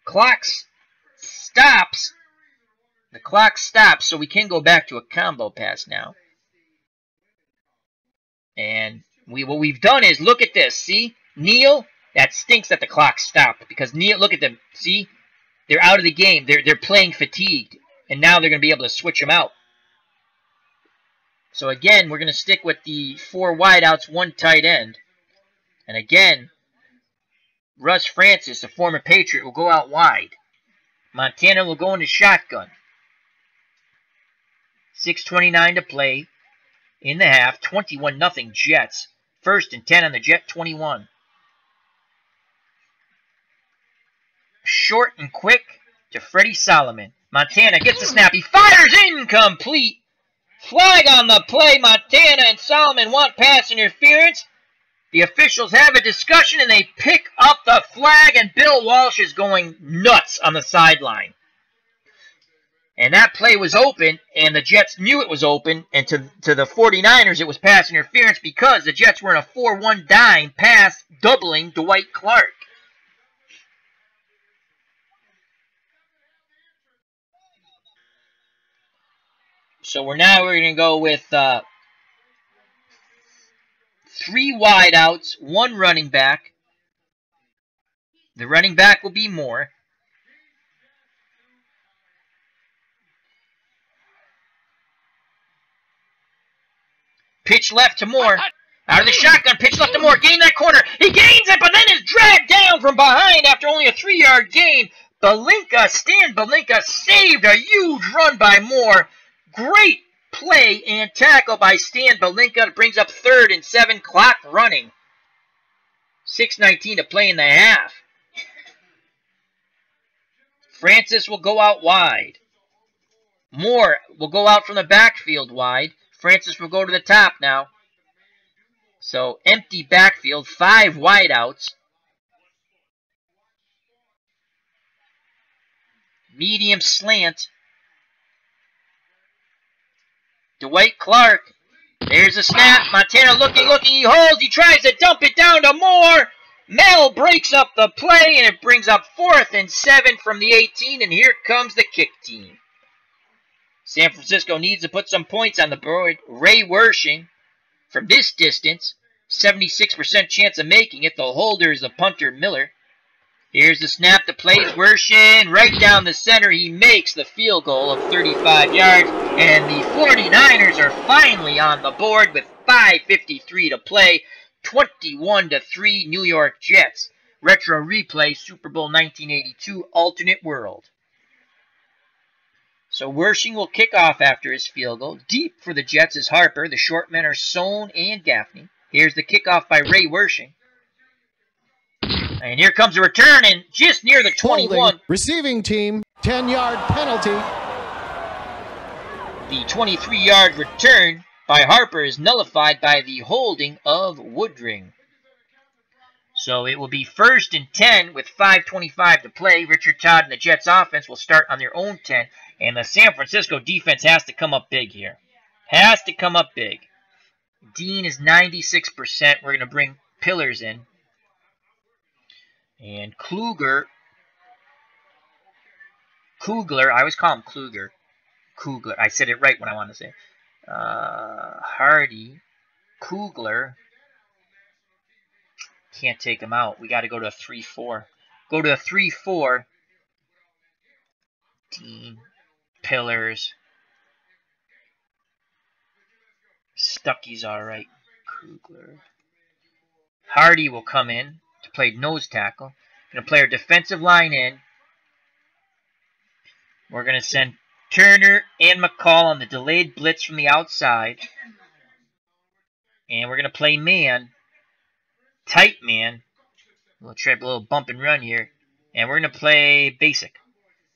Clock stops. The clock stops, so we can go back to a combo pass now. And what we've done is, look at this. See? Neal, that stinks that the clock stopped. Because Neal, look at them. See? They're out of the game. They're playing fatigued. And now they're going to be able to switch them out. So again, we're going to stick with the 4 wideouts, 1 tight end. And again, Russ Francis, a former Patriot, will go out wide. Montana will go into shotgun. 6:29 to play in the half. 21-0 Jets. 1st and 10 on the Jet 21. Short and quick to Freddie Solomon. Montana gets the snap. He fires incomplete. Flag on the play. Montana and Solomon want pass interference. The officials have a discussion and they pick up the flag, and Bill Walsh is going nuts on the sideline. And that play was open, and the Jets knew it was open, and to the 49ers it was pass interference because the Jets were in a 4-1 dime pass doubling Dwight Clark. So we're going to go with 3 wideouts, 1 running back. The running back will be Moore. Pitch left to Moore. Out of the shotgun, pitch left to Moore. Gain that corner. He gains it, but then is dragged down from behind after only a 3-yard gain. Stan Balinka saved a huge run by Moore. Great play and tackle by Stan Balinka. It brings up 3rd and 7. Clock running. 6:19 to play in the half. Francis will go out wide. Moore will go out from the backfield wide. Francis will go to the top now. So empty backfield, 5 wideouts. Medium slant. Dwight Clark. There's a snap. Montana looking. He holds. He tries to dump it down to Moore. Mel breaks up the play, and it brings up 4th and 7 from the 18, and here comes the kick team. San Francisco needs to put some points on the board. Ray Wershing, from this distance, 76% chance of making it. The holder is the punter, Miller. Here's the snap to plays Wershing. Right down the center, he makes the field goal of 35 yards. And the 49ers are finally on the board with 5:53 to play. 21-3 New York Jets. Retro replay, Super Bowl 1982, alternate world. So Wershing will kick off after his field goal. Deep for the Jets is Harper. The short men are Sohn and Gaffney. Here's the kickoff by Ray Wershing. And here comes a return, and just near the 21. Receiving team, 10-yard penalty. The 23-yard return by Harper is nullified by the holding of Woodring. So it will be 1st and 10 with 5:25 to play. Richard Todd and the Jets offense will start on their own 10. And the San Francisco defense has to come up big here. Has to come up big. Dean is 96%. We're going to bring Pillars in. And Kugler, I always call him Kugler. I said it right when I wanted to say it. Hardy, Kugler. Can't take him out. We got to go to a 3-4. Go to a 3-4. Dean, Pillars. Stuckey's all right. Kugler. Hardy will come in to play nose tackle. Going to play our defensive line in. We're going to send Turner and McCall on the delayed blitz from the outside. And we're going to play man. Tight man. We'll try a little bump and run here. And we're going to play basic.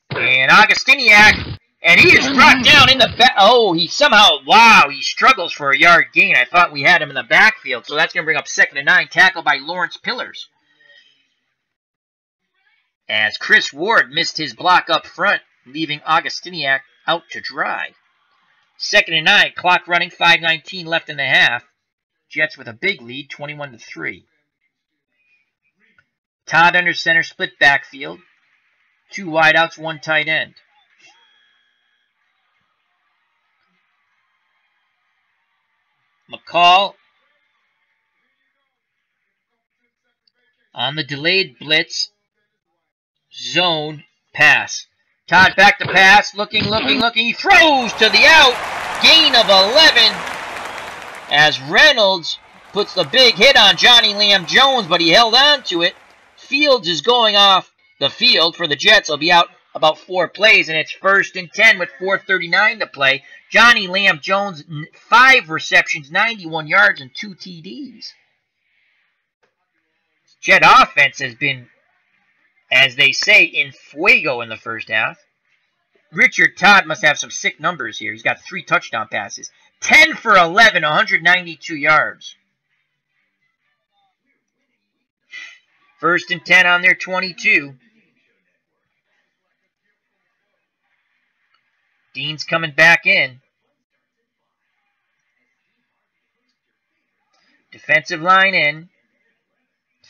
And Augustiniak. And he is brought down in the back. Oh, he somehow, wow, he struggles for a yard gain. I thought we had him in the backfield. So that's going to bring up 2nd and 9. Tackled by Lawrence Pillars. As Chris Ward missed his block up front, leaving Augustiniak out to dry. 2nd and 9. Clock running. 5:19 left in the half. Jets with a big lead, 21-3. Todd under center, split backfield. 2 wideouts, 1 tight end. McCall on the delayed blitz. Zone pass. Todd back to pass. Looking. He throws to the out. Gain of 11. As Reynolds puts the big hit on Johnny Lamb Jones, but he held on to it. Fields is going off the field for the Jets. He'll be out about 4 plays, and it's 1st and 10 with 4:39 to play. Johnny Lamb Jones, 5 receptions, 91 yards, and 2 TDs. Jet offense has been, as they say, in fuego in the first half. Richard Todd must have some sick numbers here. He's got 3 touchdown passes. 10 for 11, 192 yards. 1st and 10 on their 22. Dean's coming back in. Defensive line in.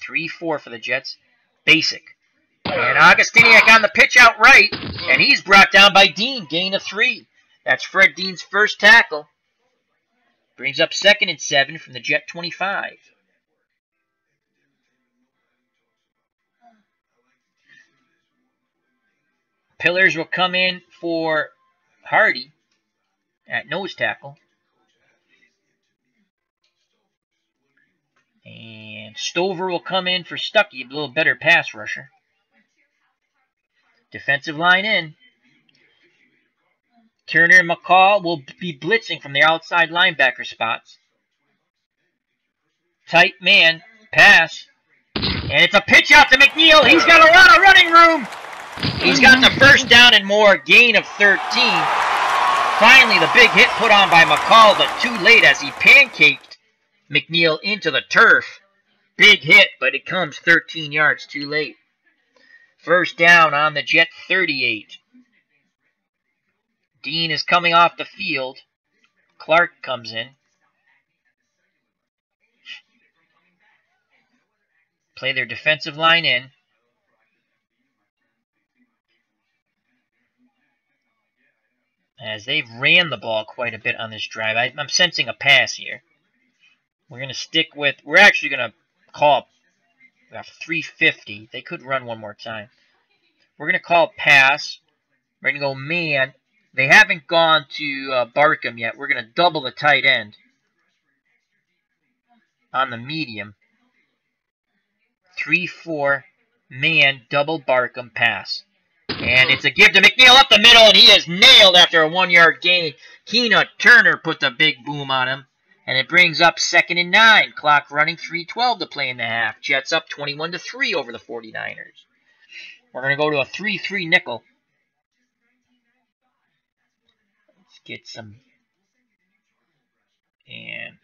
3-4 for the Jets. Basic. And Augustiniak on the pitch out right. And he's brought down by Dean. Gain of 3. That's Fred Dean's first tackle. Brings up 2nd and 7 from the Jet 25. Pillars will come in for Hardy at nose tackle. And Stover will come in for Stuckey, a little better pass rusher. Defensive line in. Turner and McCall will be blitzing from the outside linebacker spots. Tight man, pass. And it's a pitch out to McNeil. He's got a lot of running room. He's got the first down and more, gain of 13. Finally, the big hit put on by McCall, but too late as he pancaked McNeil into the turf. Big hit, but it comes 13 yards too late. First down on the Jet 38. Dean is coming off the field. Clark comes in. Play their defensive line in. As they've ran the ball quite a bit on this drive. I'm sensing a pass here. We're going to stick with... We're actually going to call... We have 350. They could run one more time. We're going to call pass. We're going to go man. They haven't gone to Barkham yet. We're going to double the tight end on the medium. 3-4 man double Barkham pass. And it's a give to McNeil up the middle, and he is nailed after a 1-yard gain. Keena Turner put the big boom on him, and it brings up 2nd and 9. Clock running, 3:12 to play in the half. Jets up 21-3 over the 49ers. We're going to go to a 3-3 nickel. Let's get some. And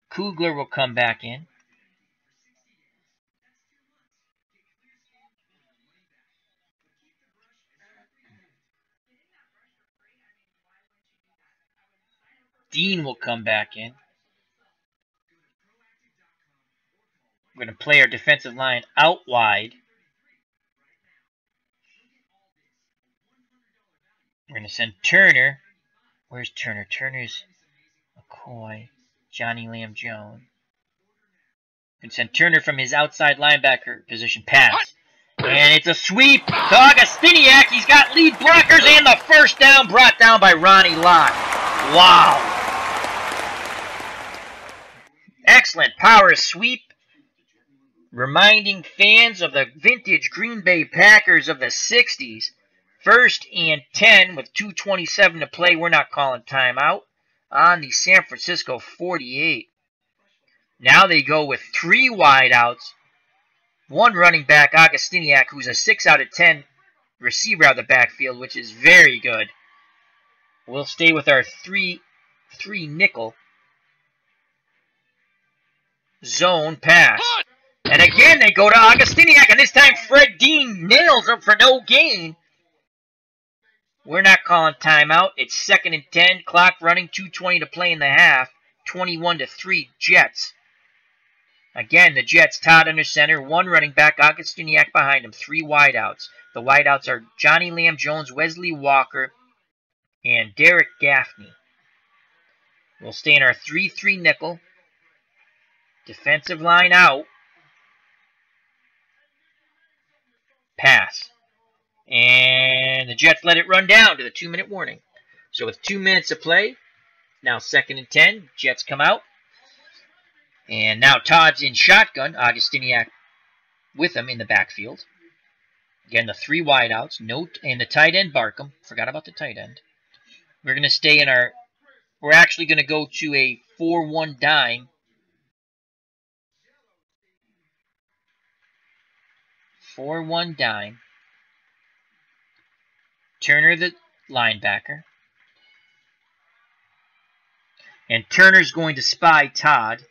Kugler will come back in. Dean will come back in. We're going to play our defensive line out wide. We're going to send Turner. Where's Turner? Turner's McCoy, Johnny Lamb Jones. We can send Turner from his outside linebacker position. Pass. And it's a sweep to Augustiniak. He's got lead blockers and the first down brought down by Ronnie Lott. Wow. Excellent power sweep. Reminding fans of the vintage Green Bay Packers of the 60s. 1st and 10 with 2:27 to play. We're not calling timeout on the San Francisco 48. Now they go with 3 wideouts. 1 running back, Augustiniak, who's a 6 out of 10 receiver out of the backfield, which is very good. We'll stay with our 3 nickel. Zone pass. And again, they go to Augustiniak, and this time Fred Dean nails him for no gain. We're not calling timeout. It's 2nd and 10. Clock running, 2:20 to play in the half. 21-3 Jets. Again, the Jets, Todd under center. 1 running back, Augustiniak behind him. 3 wideouts. The wideouts are Johnny Lamb Jones, Wesley Walker, and Derek Gaffney. We'll stay in our 3-3 nickel. Defensive line out. Pass. And the Jets let it run down to the 2-minute warning. So with 2 minutes to play, now 2nd and 10, Jets come out. And now Todd's in shotgun, Augustiniak with him in the backfield. Again, the 3 wideouts, and the tight end Barkham. Forgot about the tight end. We're going to stay in our, we're actually going to go to a 4-1 dime. 4-1 dime. Turner the linebacker. And Turner's going to spy Todd.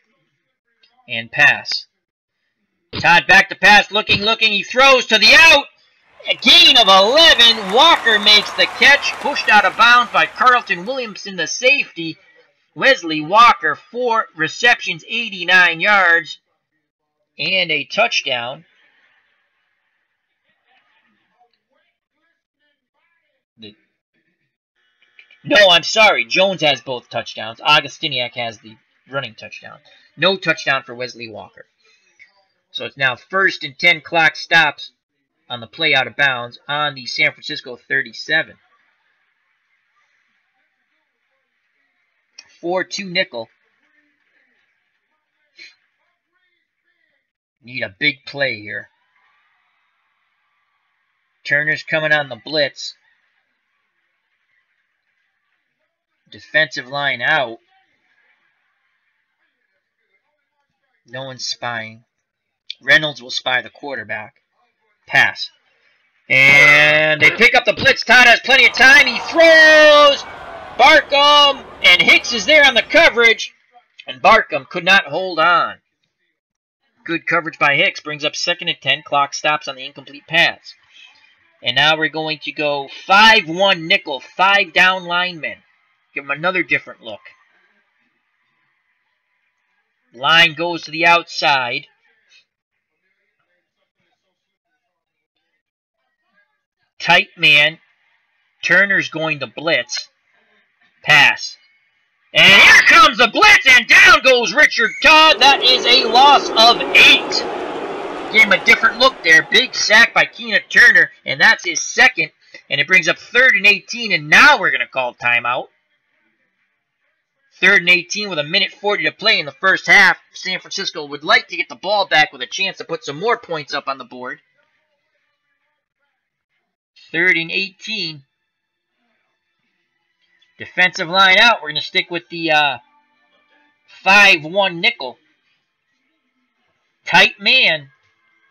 And pass. Todd back to pass, looking. He throws to the out. A gain of 11. Walker makes the catch. Pushed out of bounds by Carlton Williamson, the safety. Wesley Walker, 4 receptions, 89 yards. And a touchdown. No, I'm sorry. Jones has both touchdowns. Augustiniak has the running touchdown. No touchdown for Wesley Walker. So it's now 1st and 10. Clock stops on the play out of bounds on the San Francisco 37. 4-2 nickel. Need a big play here. Turner's coming on the blitz. Defensive line out. No one's spying. Reynolds will spy the quarterback. Pass. And they pick up the blitz. Todd has plenty of time. He throws. Barkham, and Hicks is there on the coverage, and Barkham could not hold on. Good coverage by Hicks brings up 2nd and 10. Clock stops on the incomplete pass. And now we're going to go 5-1 nickel, 5 down linemen. Give them another different look. Line goes to the outside. Tight man. Turner's going to blitz. Pass. And here comes the blitz, and down goes Richard Todd. That is a loss of 8. Gave him a different look there. Big sack by Keena Turner, and that's his 2nd. And it brings up 3rd and 18, and now we're going to call timeout. 3rd and 18 with 1:40 to play in the first half. San Francisco would like to get the ball back with a chance to put some more points up on the board. 3rd and 18. Defensive line out. We're going to stick with the 5-1 nickel. Tight man.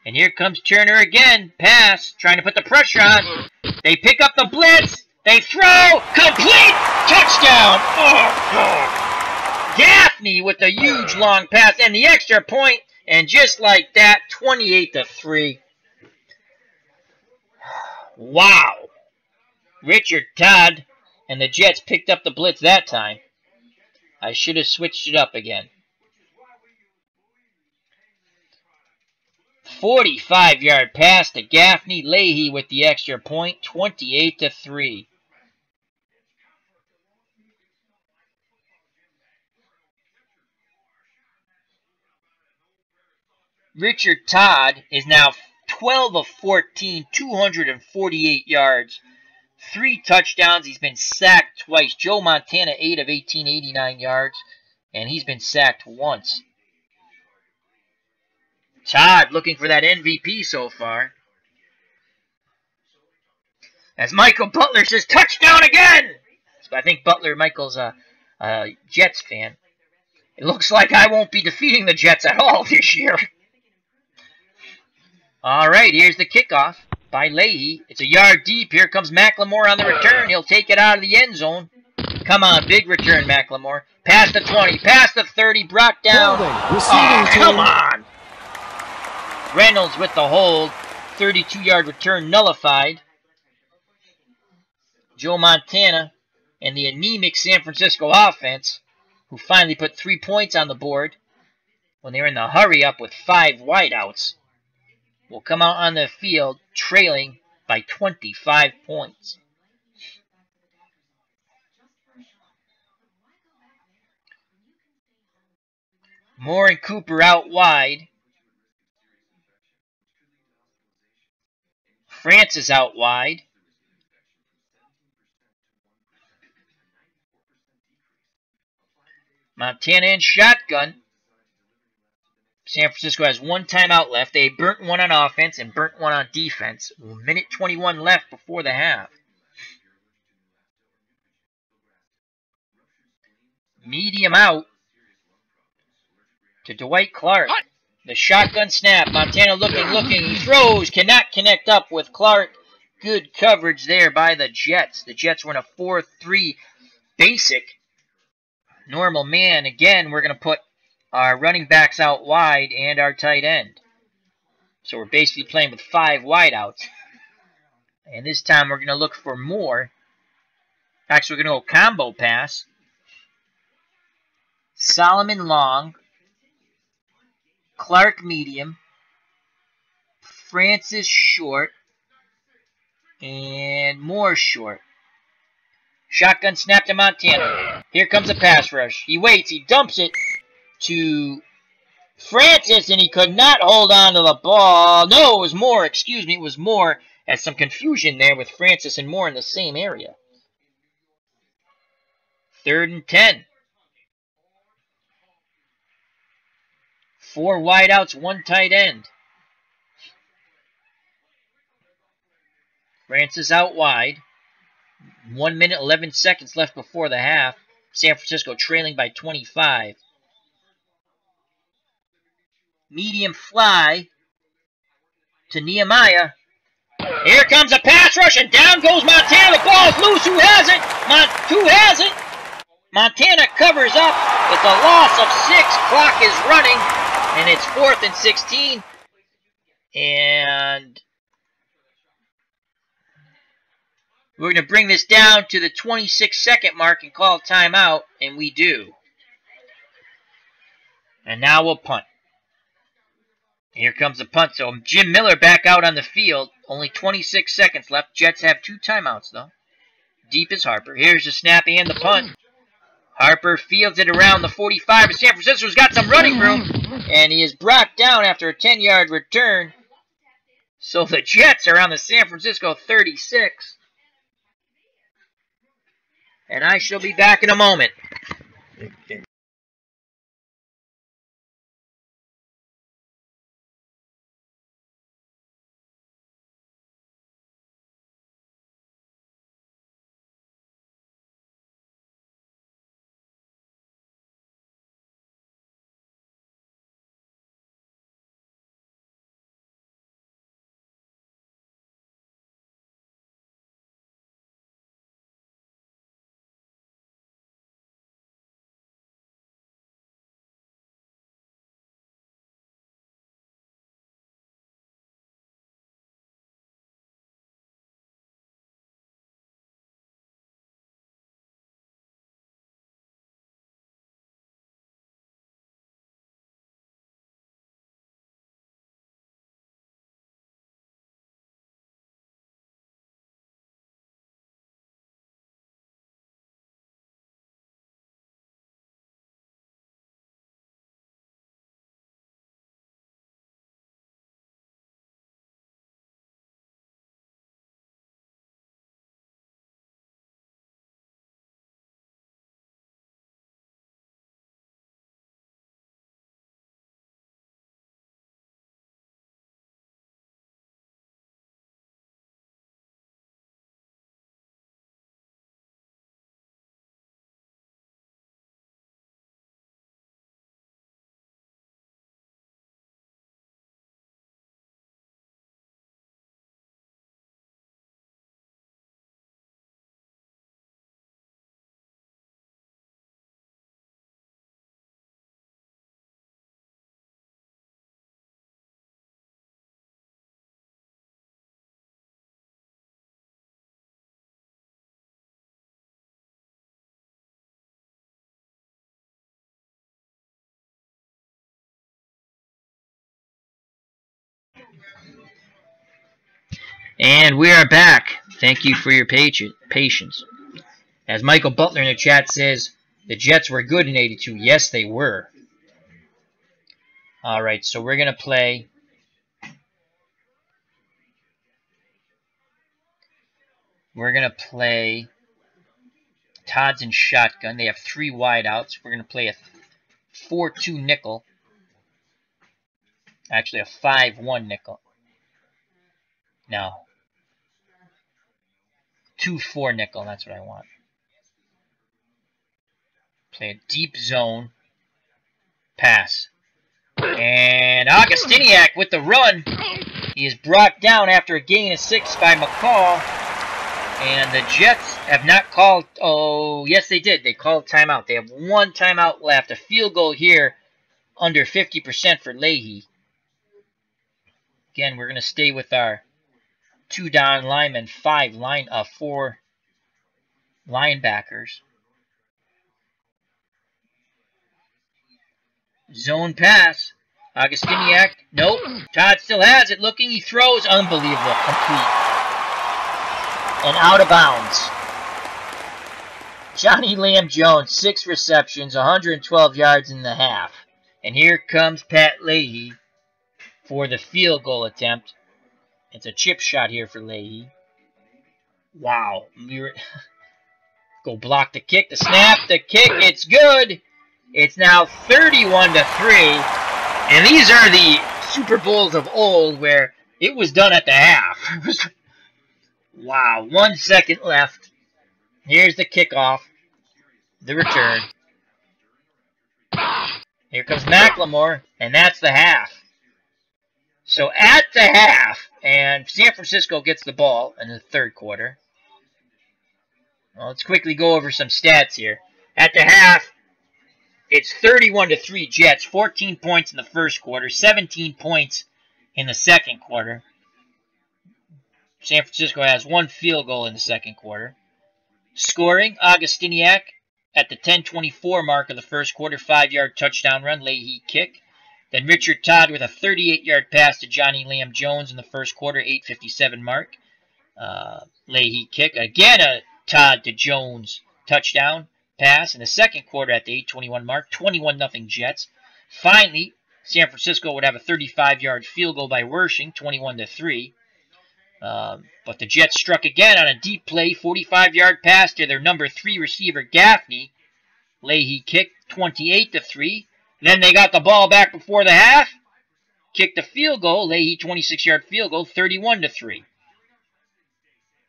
And here comes Turner again. Pass. Trying to put the pressure on. They pick up the blitz. They throw. Complete. Touchdown. Oh, Gaffney with a huge long pass and the extra point. And just like that, 28-3. Wow. Richard Todd and the Jets picked up the blitz that time. I should have switched it up again. 45-yard pass to Gaffney. Leahy with the extra point. 28-3. Richard Todd is now 12 of 14, 248 yards. 3 touchdowns. He's been sacked twice. Joe Montana, 8 of 18, 89 yards. And he's been sacked once. Todd looking for that MVP so far. As Michael Butler says, touchdown again! So I think Michael's a Jets fan. It looks like I won't be defeating the Jets at all this year. All right, here's the kickoff by Leahy. It's a yard deep. Here comes McLemore on the return. He'll take it out of the end zone. Come on, big return, McLemore. Past the 20, past the 30, brought down. Oh, come on. Reynolds with the hold. 32-yard return nullified. Joe Montana and the anemic San Francisco offense, who finally put 3 points on the board when they were in the hurry up with 5 wideouts, will come out on the field trailing by 25 points. Moore and Cooper out wide. Francis out wide. Montana in shotgun. San Francisco has 1 timeout left. They burnt 1 on offense and burnt 1 on defense. 1:21 left before the half. Medium out to Dwight Clark. The shotgun snap. Montana looking. He throws. Cannot connect up with Clark. Good coverage there by the Jets. The Jets were in a 4-3 basic. Normal man. Again, we're going to put our running backs out wide and our tight end. So we're basically playing with 5 wideouts. And this time we're going to look for more. Actually, we're going to go combo pass. Solomon long. Clark medium. Francis short. And Moore short. Shotgun snap to Montana. Here comes a pass rush. He waits. He dumps it to Francis, and he could not hold on to the ball. No, it was Moore. Excuse me, it was Moore. Has some confusion there with Francis and Moore in the same area. 3rd and 10. 4 wideouts, 1 tight end. Francis out wide. 1 minute, 11 seconds left before the half. San Francisco trailing by 25. Medium fly to Nehemiah. Here comes a pass rush, and down goes Montana. The ball's loose. Who has it? Who has it? Montana covers up. It's a loss of 6. Clock is running, and it's 4th and 16. And we're going to bring this down to the 26-second mark and call a timeout, and we do. And now we'll punt. Here comes the punt. So Jim Miller back out on the field. Only 26 seconds left. Jets have 2 timeouts, though. Deep is Harper. Here's the snap and the punt. Harper fields it around the 45. San Francisco's got some running room. And he is brought down after a 10-yard return. So the Jets are on the San Francisco 36. And I shall be back in a moment. And we are back. Thank you for your patience. As Michael Butler in the chat says, the Jets were good in 82. Yes, they were. All right, so we're going to play. We're going to play Todd's and shotgun. They have 3 wideouts. We're going to play a 4-2 nickel. Actually, a 5-1 nickel. No. 2-4 nickel. That's what I want. Play a deep zone. Pass. And Augustiniak with the run. He is brought down after a gain of 6 by McCall. And the Jets have not called. Oh, yes, they did. They called timeout. They have 1 timeout left. A field goal here under 50% for Leahy. Again, we're going to stay with our 2 down linemen, 4 linebackers. Zone pass. Augustiniak. Nope. Todd still has it. Looking. He throws. Unbelievable. Complete. And out of bounds. Johnny Lamb Jones, 6 receptions, 112 yards in the half. And here comes Pat Leahy for the field goal attempt. It's a chip shot here for Leahy. Wow. Go block the kick, the snap, the kick. It's good. It's now 31-3. And these are the Super Bowls of old where it was done at the half. Wow. 1 second left. Here's the kickoff. The return. Here comes McLemore. And that's the half. So at the half, and San Francisco gets the ball in the third quarter. Well, let's quickly go over some stats here. At the half, it's 31-3 Jets, 14 points in the first quarter, 17 points in the second quarter. San Francisco has one field goal in the second quarter. Scoring, Augustiniak at the 10:24 mark of the first quarter, 5-yard touchdown run, Leahy kick. Then Richard Todd with a 38-yard pass to Johnny Liam Jones in the first quarter, 8:57 mark. Leahy kick. Again, a Todd to Jones touchdown pass in the second quarter at the 8:21 mark, 21-0 Jets. Finally, San Francisco would have a 35-yard field goal by Wershing, 21-3. But the Jets struck again on a deep play, 45-yard pass to their number 3 receiver, Gaffney. Leahy kicked, 28-3. Then they got the ball back before the half, kicked a field goal, Leahy 26-yard field goal, 31-3.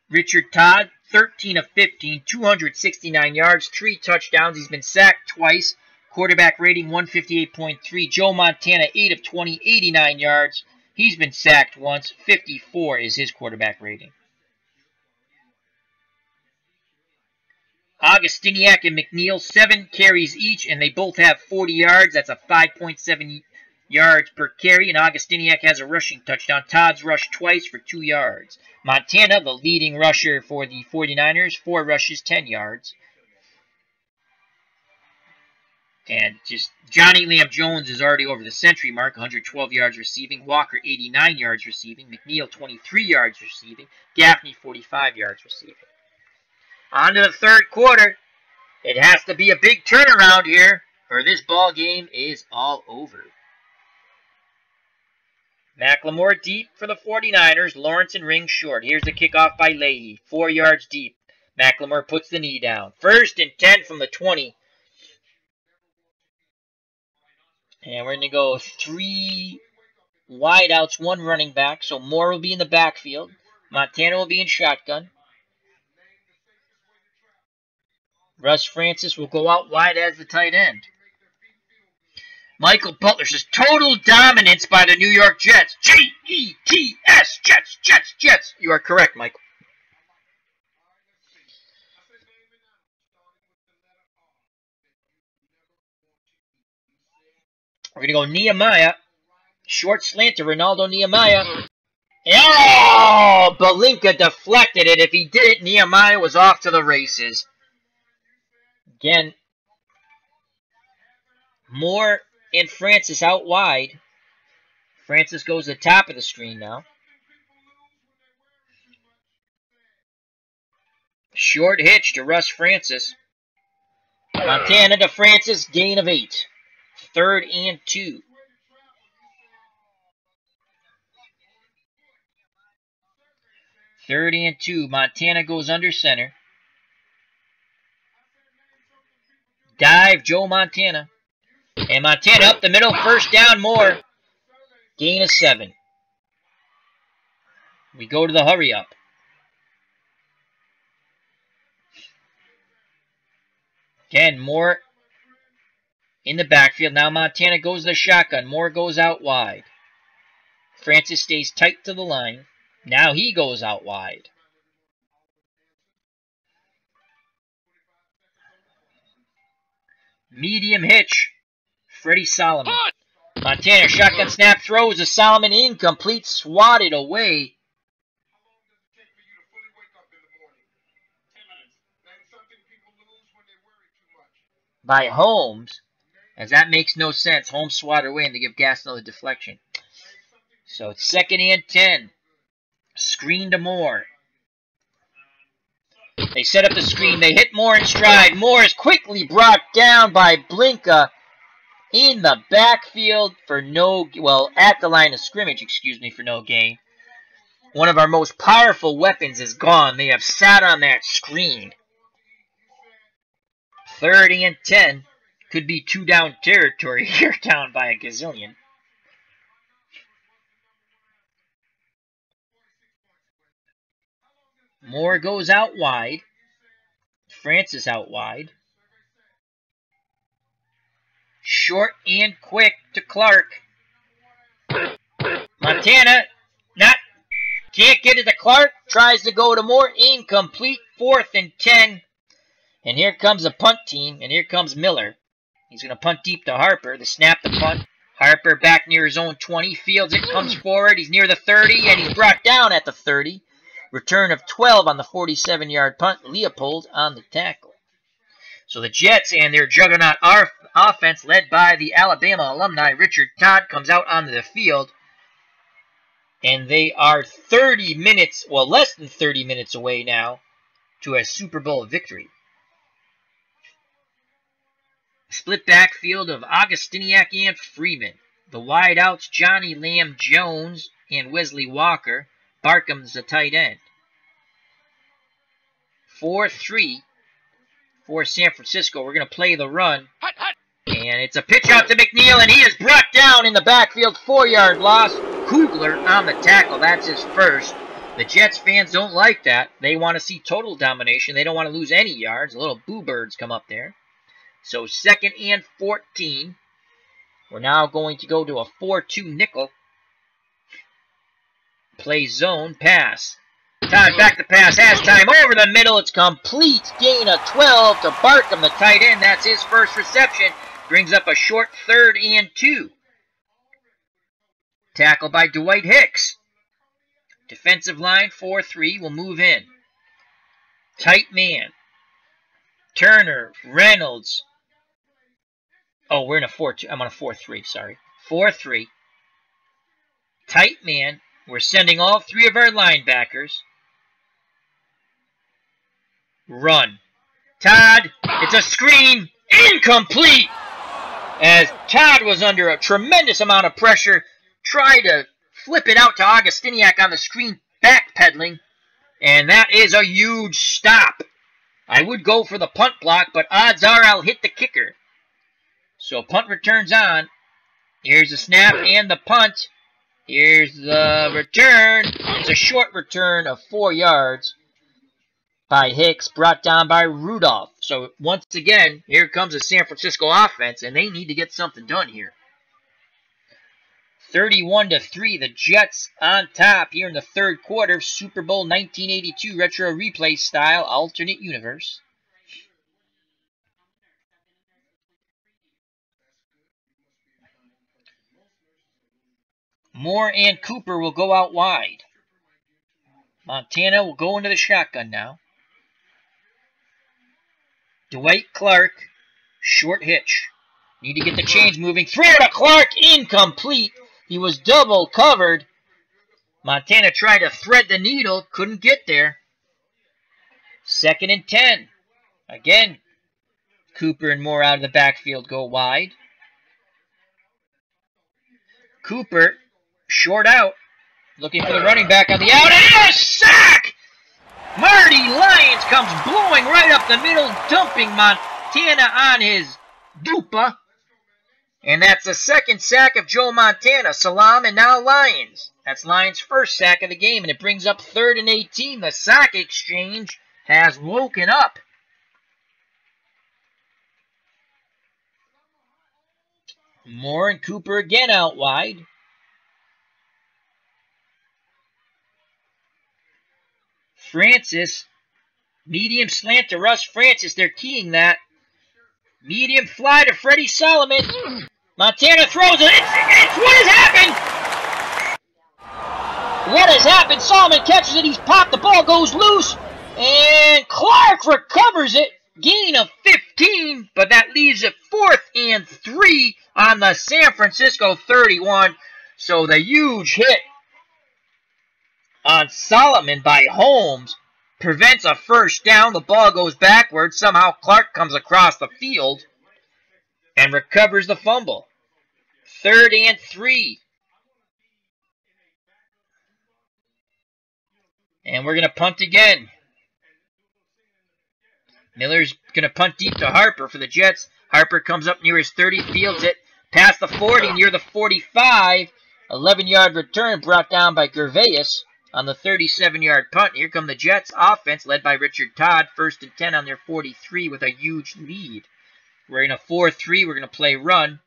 Richard Todd, 13 of 15, 269 yards, 3 touchdowns. He's been sacked twice. Quarterback rating 158.3. Joe Montana, 8 of 20, 89 yards. He's been sacked once. 54 is his quarterback rating. Augustiniak and McNeil, 7 carries each, and they both have 40 yards. That's a 5.7 yards per carry, and Augustiniak has a rushing touchdown. Todd's rushed twice for 2 yards. Montana, the leading rusher for the 49ers, 4 rushes, 10 yards. And just Johnny Liam Jones is already over the century mark, 112 yards receiving. Walker, 89 yards receiving. McNeil, 23 yards receiving. Gaffney, 45 yards receiving. On to the third quarter. It has to be a big turnaround here, or this ball game is all over. McLemore deep for the 49ers. Lawrence and Ring short. Here's the kickoff by Leahy. 4 yards deep. McLemore puts the knee down. 1st and 10 from the 20. And we're going to go 3 wideouts, 1 running back. So Moore will be in the backfield. Montana will be in shotgun. Russ Francis will go out wide as the tight end. Michael Butler says, total dominance by the New York Jets. G-E-T-S, Jets, Jets, Jets. You are correct, Michael. We're going to go Nehemiah. Short slant to Ronaldo Nehemiah. Oh, Balinka deflected it. If he didn't, Nehemiah was off to the races. Again, Moore and Francis out wide. Francis goes to the top of the screen now. Short hitch to Russ Francis. Montana to Francis, gain of 8. 3rd and 2. Third and 2. Montana goes under center. Dive, Joe Montana. And Montana up the middle. 1st down, Moore. Gain of 7. We go to the hurry up. Again, Moore in the backfield. Now Montana goes to the shotgun. Moore goes out wide. Francis stays tight to the line. Now he goes out wide. Medium hitch. Freddie Solomon. Montana shotgun snap throws to Solomon, incomplete, swatted away. By Holmes, as that makes no sense. Holmes swatted away and they give Gastineau the deflection. So it's 2nd and 10. Screen to Moore. They set up the screen. They hit Moore in stride. Moore is quickly brought down by Blinka in the backfield for no, well, at the line of scrimmage, for no gain. One of our most powerful weapons is gone. They have sat on that screen. 3rd and 10. Could be 2 down territory here, down by a gazillion. Moore goes out wide. Francis out wide. Short and quick to Clark. Montana can't get it to Clark. Tries to go to Moore. Incomplete. 4th and 10. And here comes the punt team. And here comes Miller. He's going to punt deep to Harper. The snap, the punt. Harper back near his own 20. Fields it. Comes forward. He's near the 30. And he's brought down at the 30. Return of 12 on the 47-yard punt. Leopold on the tackle. So the Jets and their juggernaut offense, led by the Alabama alumni Richard Todd, comes out onto the field. And they are 30 minutes, well, less than 30 minutes away now to a Super Bowl victory. Split backfield of Augustiniak and Freeman. The wideouts, Johnny Lamb Jones and Wesley Walker. Barkham's the tight end. 4-3 for San Francisco. We're going to play the run. And it's a pitch out to McNeil, and he is brought down in the backfield. 4-yard loss. Kugler on the tackle. That's his first. The Jets fans don't like that. They want to see total domination. They don't want to lose any yards. Little boo birds come up there. So 2nd and 14. We're now going to go to a 4-2 nickel. Play zone pass. Todd back to pass. Has time over the middle. It's complete. Gain of 12 to Barkham, the tight end. That's his first reception. Brings up a short 3rd and 2. Tackle by Dwight Hicks. Defensive line 4-3 will move in. Tight man. Turner, Reynolds. Oh, we're in a 4-2. I'm on a 4-3, sorry. 4-3. Tight man. We're sending all 3 of our linebackers. Run. Todd, it's a screen. Incomplete. As Todd was under a tremendous amount of pressure. Tried to flip it out to Augustiniak on the screen, backpedaling. And that is a huge stop. I would go for the punt block, but odds are I'll hit the kicker. So punt returns on. Here's the snap and the punt. Here's the return. It's a short return of 4 yards by Hicks, brought down by Rudolph. So once again, here comes the San Francisco offense, and they need to get something done here. 31-3, the Jets on top here in the 3rd quarter. Super Bowl 1982 retro replay style alternate universe. Moore and Cooper will go out wide. Montana will go into the shotgun now. Dwight Clark, short hitch. Need to get the chains moving. Throw to Clark, incomplete. He was double covered. Montana tried to thread the needle, couldn't get there. 2nd and 10. Again, Cooper and Moore out of the backfield go wide. Cooper, short out, looking for the running back on the out, and a sack! Marty Lyons comes blowing right up the middle, dumping Montana on his dupa. And that's the 2nd sack of Joe Montana. Salam and now Lyons. That's Lyons' first sack of the game, and it brings up 3rd and 18. The sack exchange has woken up. Moore and Cooper again out wide. Francis, medium slant to Russ Francis. They're keying that. Medium fly to Freddie Solomon. Montana throws it. It's what has happened? What has happened? Solomon catches it. He's popped. The ball goes loose. And Clark recovers it. Gain of 15. But that leaves it 4th and 3 on the San Francisco 31. So the huge hit on Solomon by Holmes prevents a first down. The ball goes backwards. Somehow Clark comes across the field and recovers the fumble. 3rd and 3. And we're going to punt again. Miller's going to punt deep to Harper for the Jets. Harper comes up near his 30, fields it past the 40, near the 45. 11-yard return brought down by Gervais on the 37-yard punt. Here come the Jets offense led by Richard Todd. 1st and 10 on their 43 with a huge lead. We're in a 4-3. We're going to play run.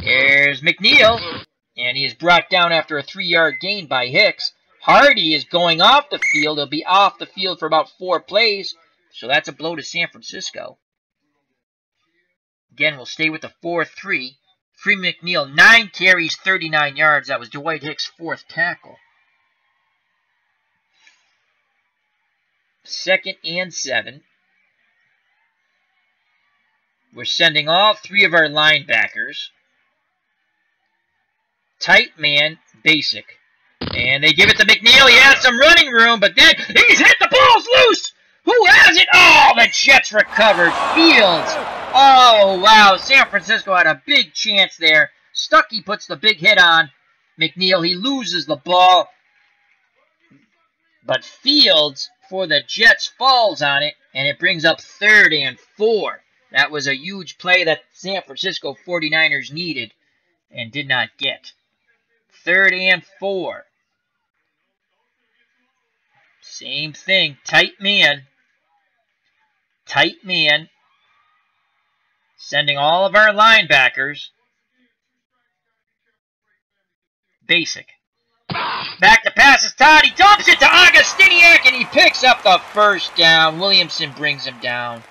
There's McNeil. And he is brought down after a 3-yard gain by Hicks. Hardy is going off the field. He'll be off the field for about 4 plays. So that's a blow to San Francisco. Again, we'll stay with the 4-3. Free McNeil, 9 carries, 39 yards. That was Dwight Hicks' 4th tackle. 2nd and 7. We're sending all 3 of our linebackers. Tight man, basic. And they give it to McNeil. He has some running room, but then he's hit. The ball's loose. Who has it? Oh, the Jets recovered. Fields. Oh, wow. San Francisco had a big chance there. Stuckey puts the big hit on McNeil. He loses the ball. But Fields, for the Jets, falls on it, and it brings up 3rd and 4. That was a huge play that San Francisco 49ers needed and did not get. 3rd and 4. Same thing. Tight man. Tight man. Sending all of our linebackers. Basic. Back to passes. Todd. He dumps it to Augustiniak, and he picks up the 1st down. Williamson brings him down.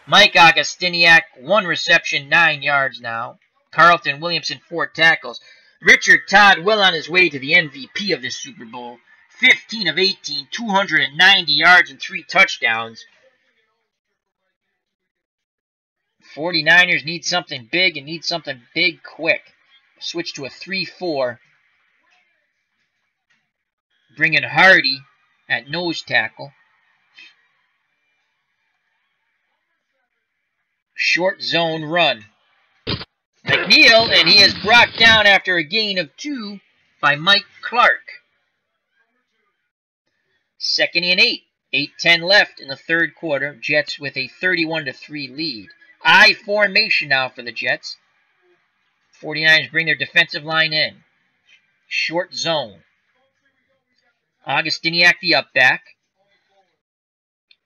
Mike Augustiniak, 1 reception, 9 yards now. Carlton Williamson, 4 tackles. Richard Todd well on his way to the MVP of this Super Bowl. 15 of 18, 290 yards and 3 touchdowns. 49ers need something big and need something big quick. Switch to a 3-4. Bring in Hardy at nose tackle. Short zone run. McNeil, and he is brought down after a gain of 2 by Mike Clark. 2nd and 8. 8:10 left in the 3rd quarter. Jets with a 31-3 lead. I formation now for the Jets. 49ers bring their defensive line in. Short zone. Augustiniak the up back.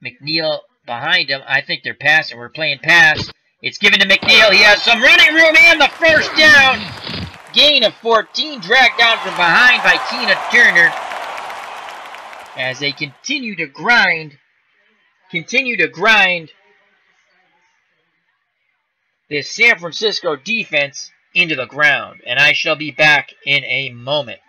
McNeil behind him. I think they're passing. We're playing pass. It's given to McNeil. He has some running room and the 1st down. Gain of 14. Dragged down from behind by Keena Turner. As they continue to grind this San Francisco defense into the ground. And I shall be back in a moment.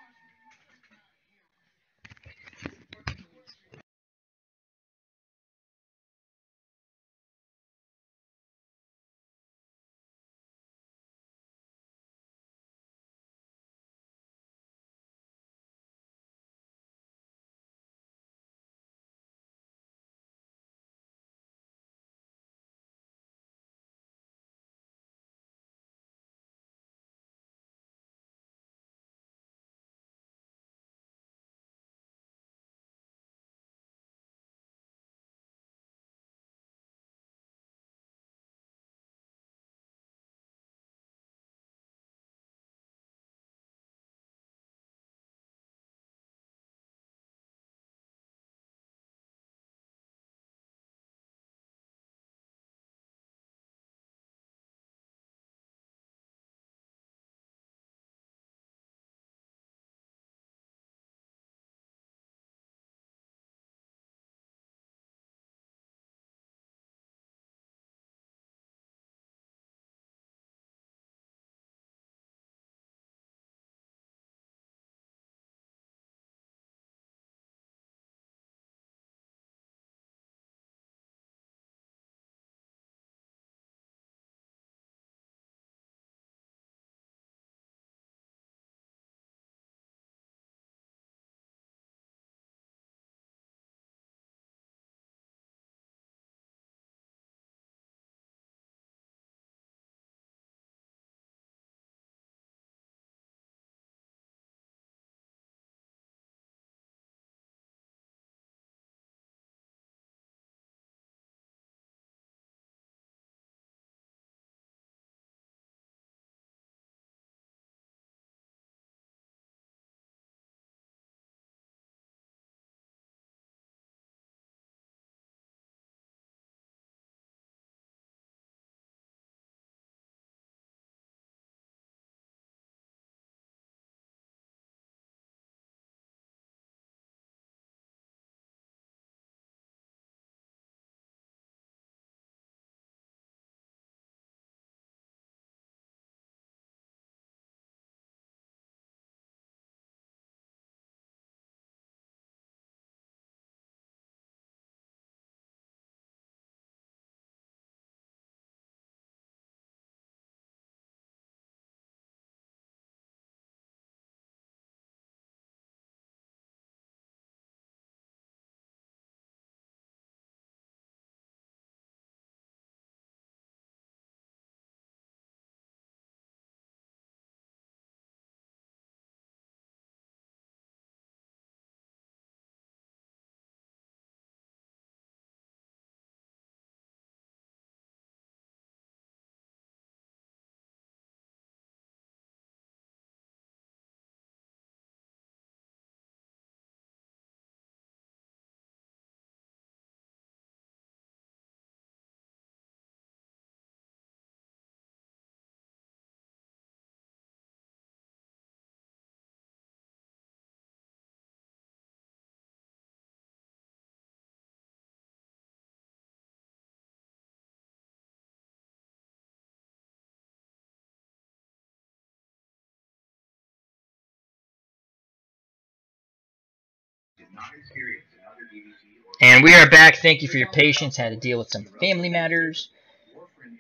And we are back. Thank you for your patience. Had to deal with some family matters.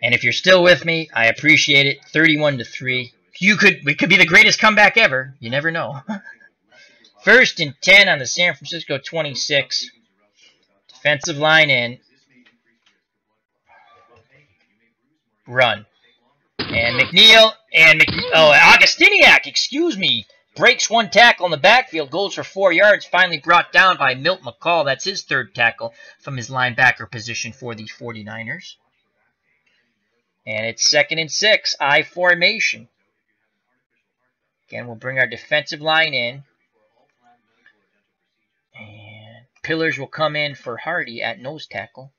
And if you're still with me, I appreciate it. 31-3. We could be the greatest comeback ever. You never know. 1st and 10 on the San Francisco 26. Defensive line in. Run. And McNeil and Augustiniak, excuse me, breaks one tackle in the backfield, goes for 4 yards, finally brought down by Milt McCall. That's his 3rd tackle from his linebacker position for the 49ers. And it's 2nd and 6, I formation. Again, we'll bring our defensive line in. And Pillars will come in for Hardy at nose tackle.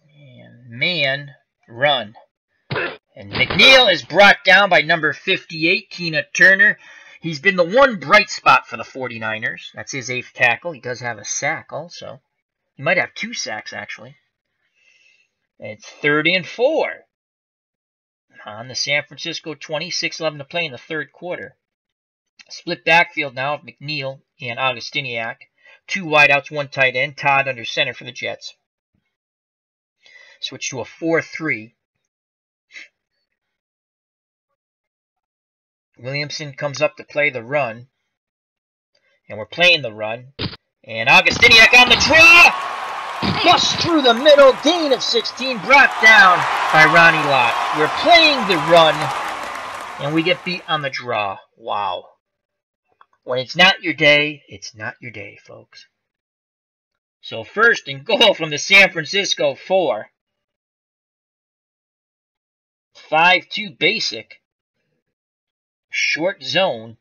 And man, run. And McNeil is brought down by number 58, Keena Turner. He's been the one bright spot for the 49ers. That's his 8th tackle. He does have a sack also. He might have 2 sacks, actually. And it's 3rd and 4. On the San Francisco 26-11 to play in the 3rd quarter. Split backfield now of McNeil and Augustiniak. 2 wideouts, 1 tight end. Todd under center for the Jets. Switch to a 4-3. Williamson comes up to play the run. And we're playing the run. And Augustiniak on the draw! Bust through the middle, gain of 16, brought down by Ronnie Lott. We're playing the run, and we get beat on the draw. Wow. When it's not your day, it's not your day, folks. So 1st and goal from the San Francisco 4. 5-2 basic. Short zone.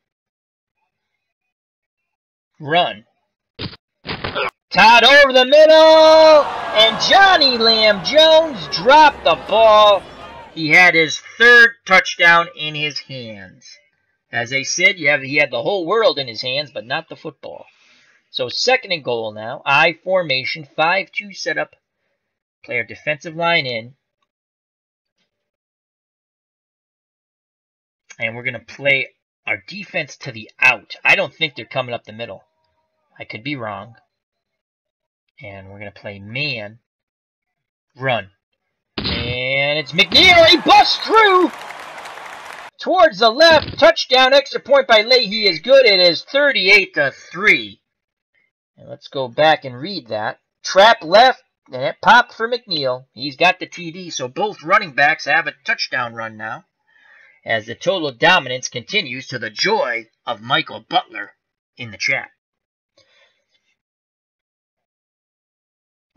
Run. Todd over the middle, and Johnny Lamb Jones dropped the ball. He had his 3rd touchdown in his hands. As they said, he had the whole world in his hands, but not the football. So 2nd and goal now. I formation, 5-2 setup. Play our defensive line in. And we're going to play our defense to the out. I don't think they're coming up the middle. I could be wrong. And we're going to play man, run. And it's McNeil. He busts through towards the left. Touchdown, extra point by Leahy is good. It is 38-3. And let's go back and read that. Trap left, and it popped for McNeil. He's got the TD, so both running backs have a touchdown run now. As the total dominance continues to the joy of Michael Butler in the chat.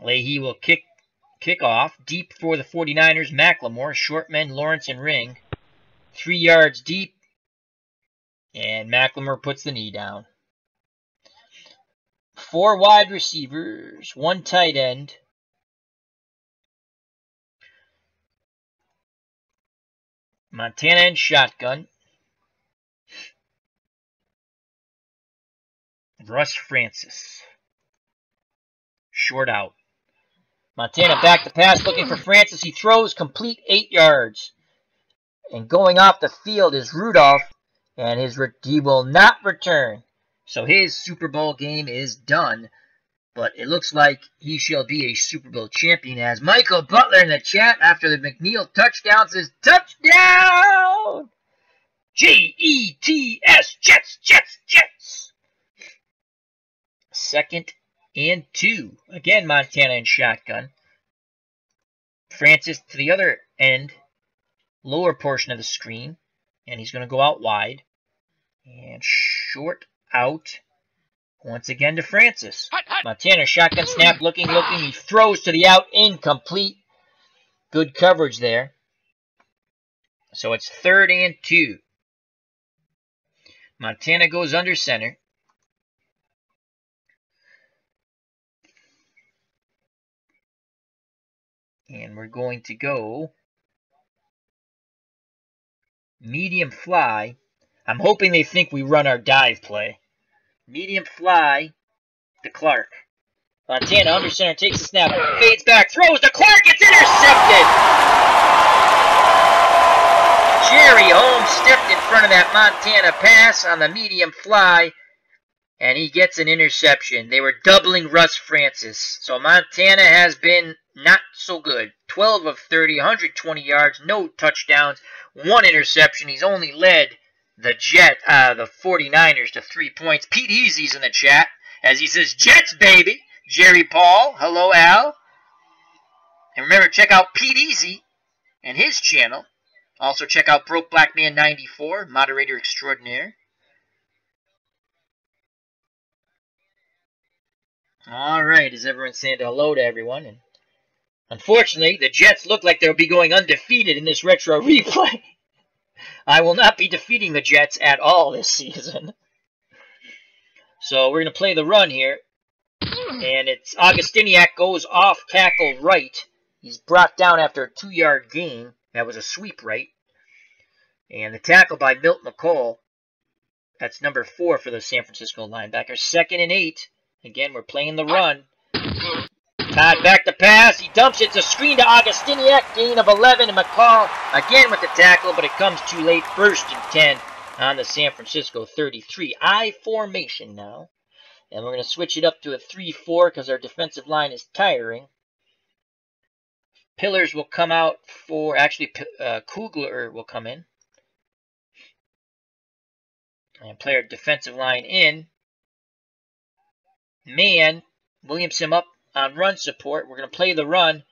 Leahy will kick off. Deep for the 49ers. McLemore. Short men, Lawrence and Ring. 3 yards deep. And McLemore puts the knee down. 4 wide receivers. 1 tight end. Montana in shotgun. Russ Francis. Short out. Montana back to pass, looking for Francis. He throws complete 8 yards. And going off the field is Rudolph, and he will not return. So his Super Bowl game is done. But it looks like he shall be a Super Bowl champion, as Michael Butler in the chat after the McNeil touchdown says, touchdown! J-E-T-S, Jets, Jets, Jets! 2nd and 2. Again, Montana in shotgun. Francis to the other end, lower portion of the screen. And he's going to go out wide. And short out. Once again to Francis. Montana shotgun snap, looking. He throws to the out, incomplete. Good coverage there. So it's 3rd and 2. Montana goes under center. And we're going to go medium fly. I'm hoping they think we run our dive play. Medium fly to Clark. Montana under center, takes the snap, fades back, throws to Clark, it's intercepted! Jerry Holmes stepped in front of that Montana pass on the medium fly, and he gets an interception. They were doubling Russ Francis. So Montana has been not so good. 12 of 30, 120 yards, no touchdowns, 1 interception. He's only led the 49ers to 3 points. Pete Easy's in the chat as he says, Jets, baby. Jerry Paul, hello, Al. And remember, check out Pete Easy and his channel. Also check out Broke Black Man 94, moderator extraordinaire. All right, is everyone saying hello to everyone? And unfortunately, the Jets look like they'll be going undefeated in this retro replay. I will not be defeating the Jets at all this season. So we're going to play the run here. And it's Augustiniak goes off tackle right. He's brought down after a 2-yard gain. That was a sweep right. And the tackle by Milt McCall. That's number 4 for the San Francisco linebacker. 2nd and 8. Again, we're playing the run. Todd back to pass. He dumps it. It's a screen to Augustiniak. Gain of 11. And McCall again with the tackle, but it comes too late. 1st and 10 on the San Francisco 33. I formation now. And we're going to switch it up to a 3-4 because our defensive line is tiring. Pillars will come out for, actually, Kugler will come in. And play our defensive line in. Man, Williamson up on run support. We're going to play the run.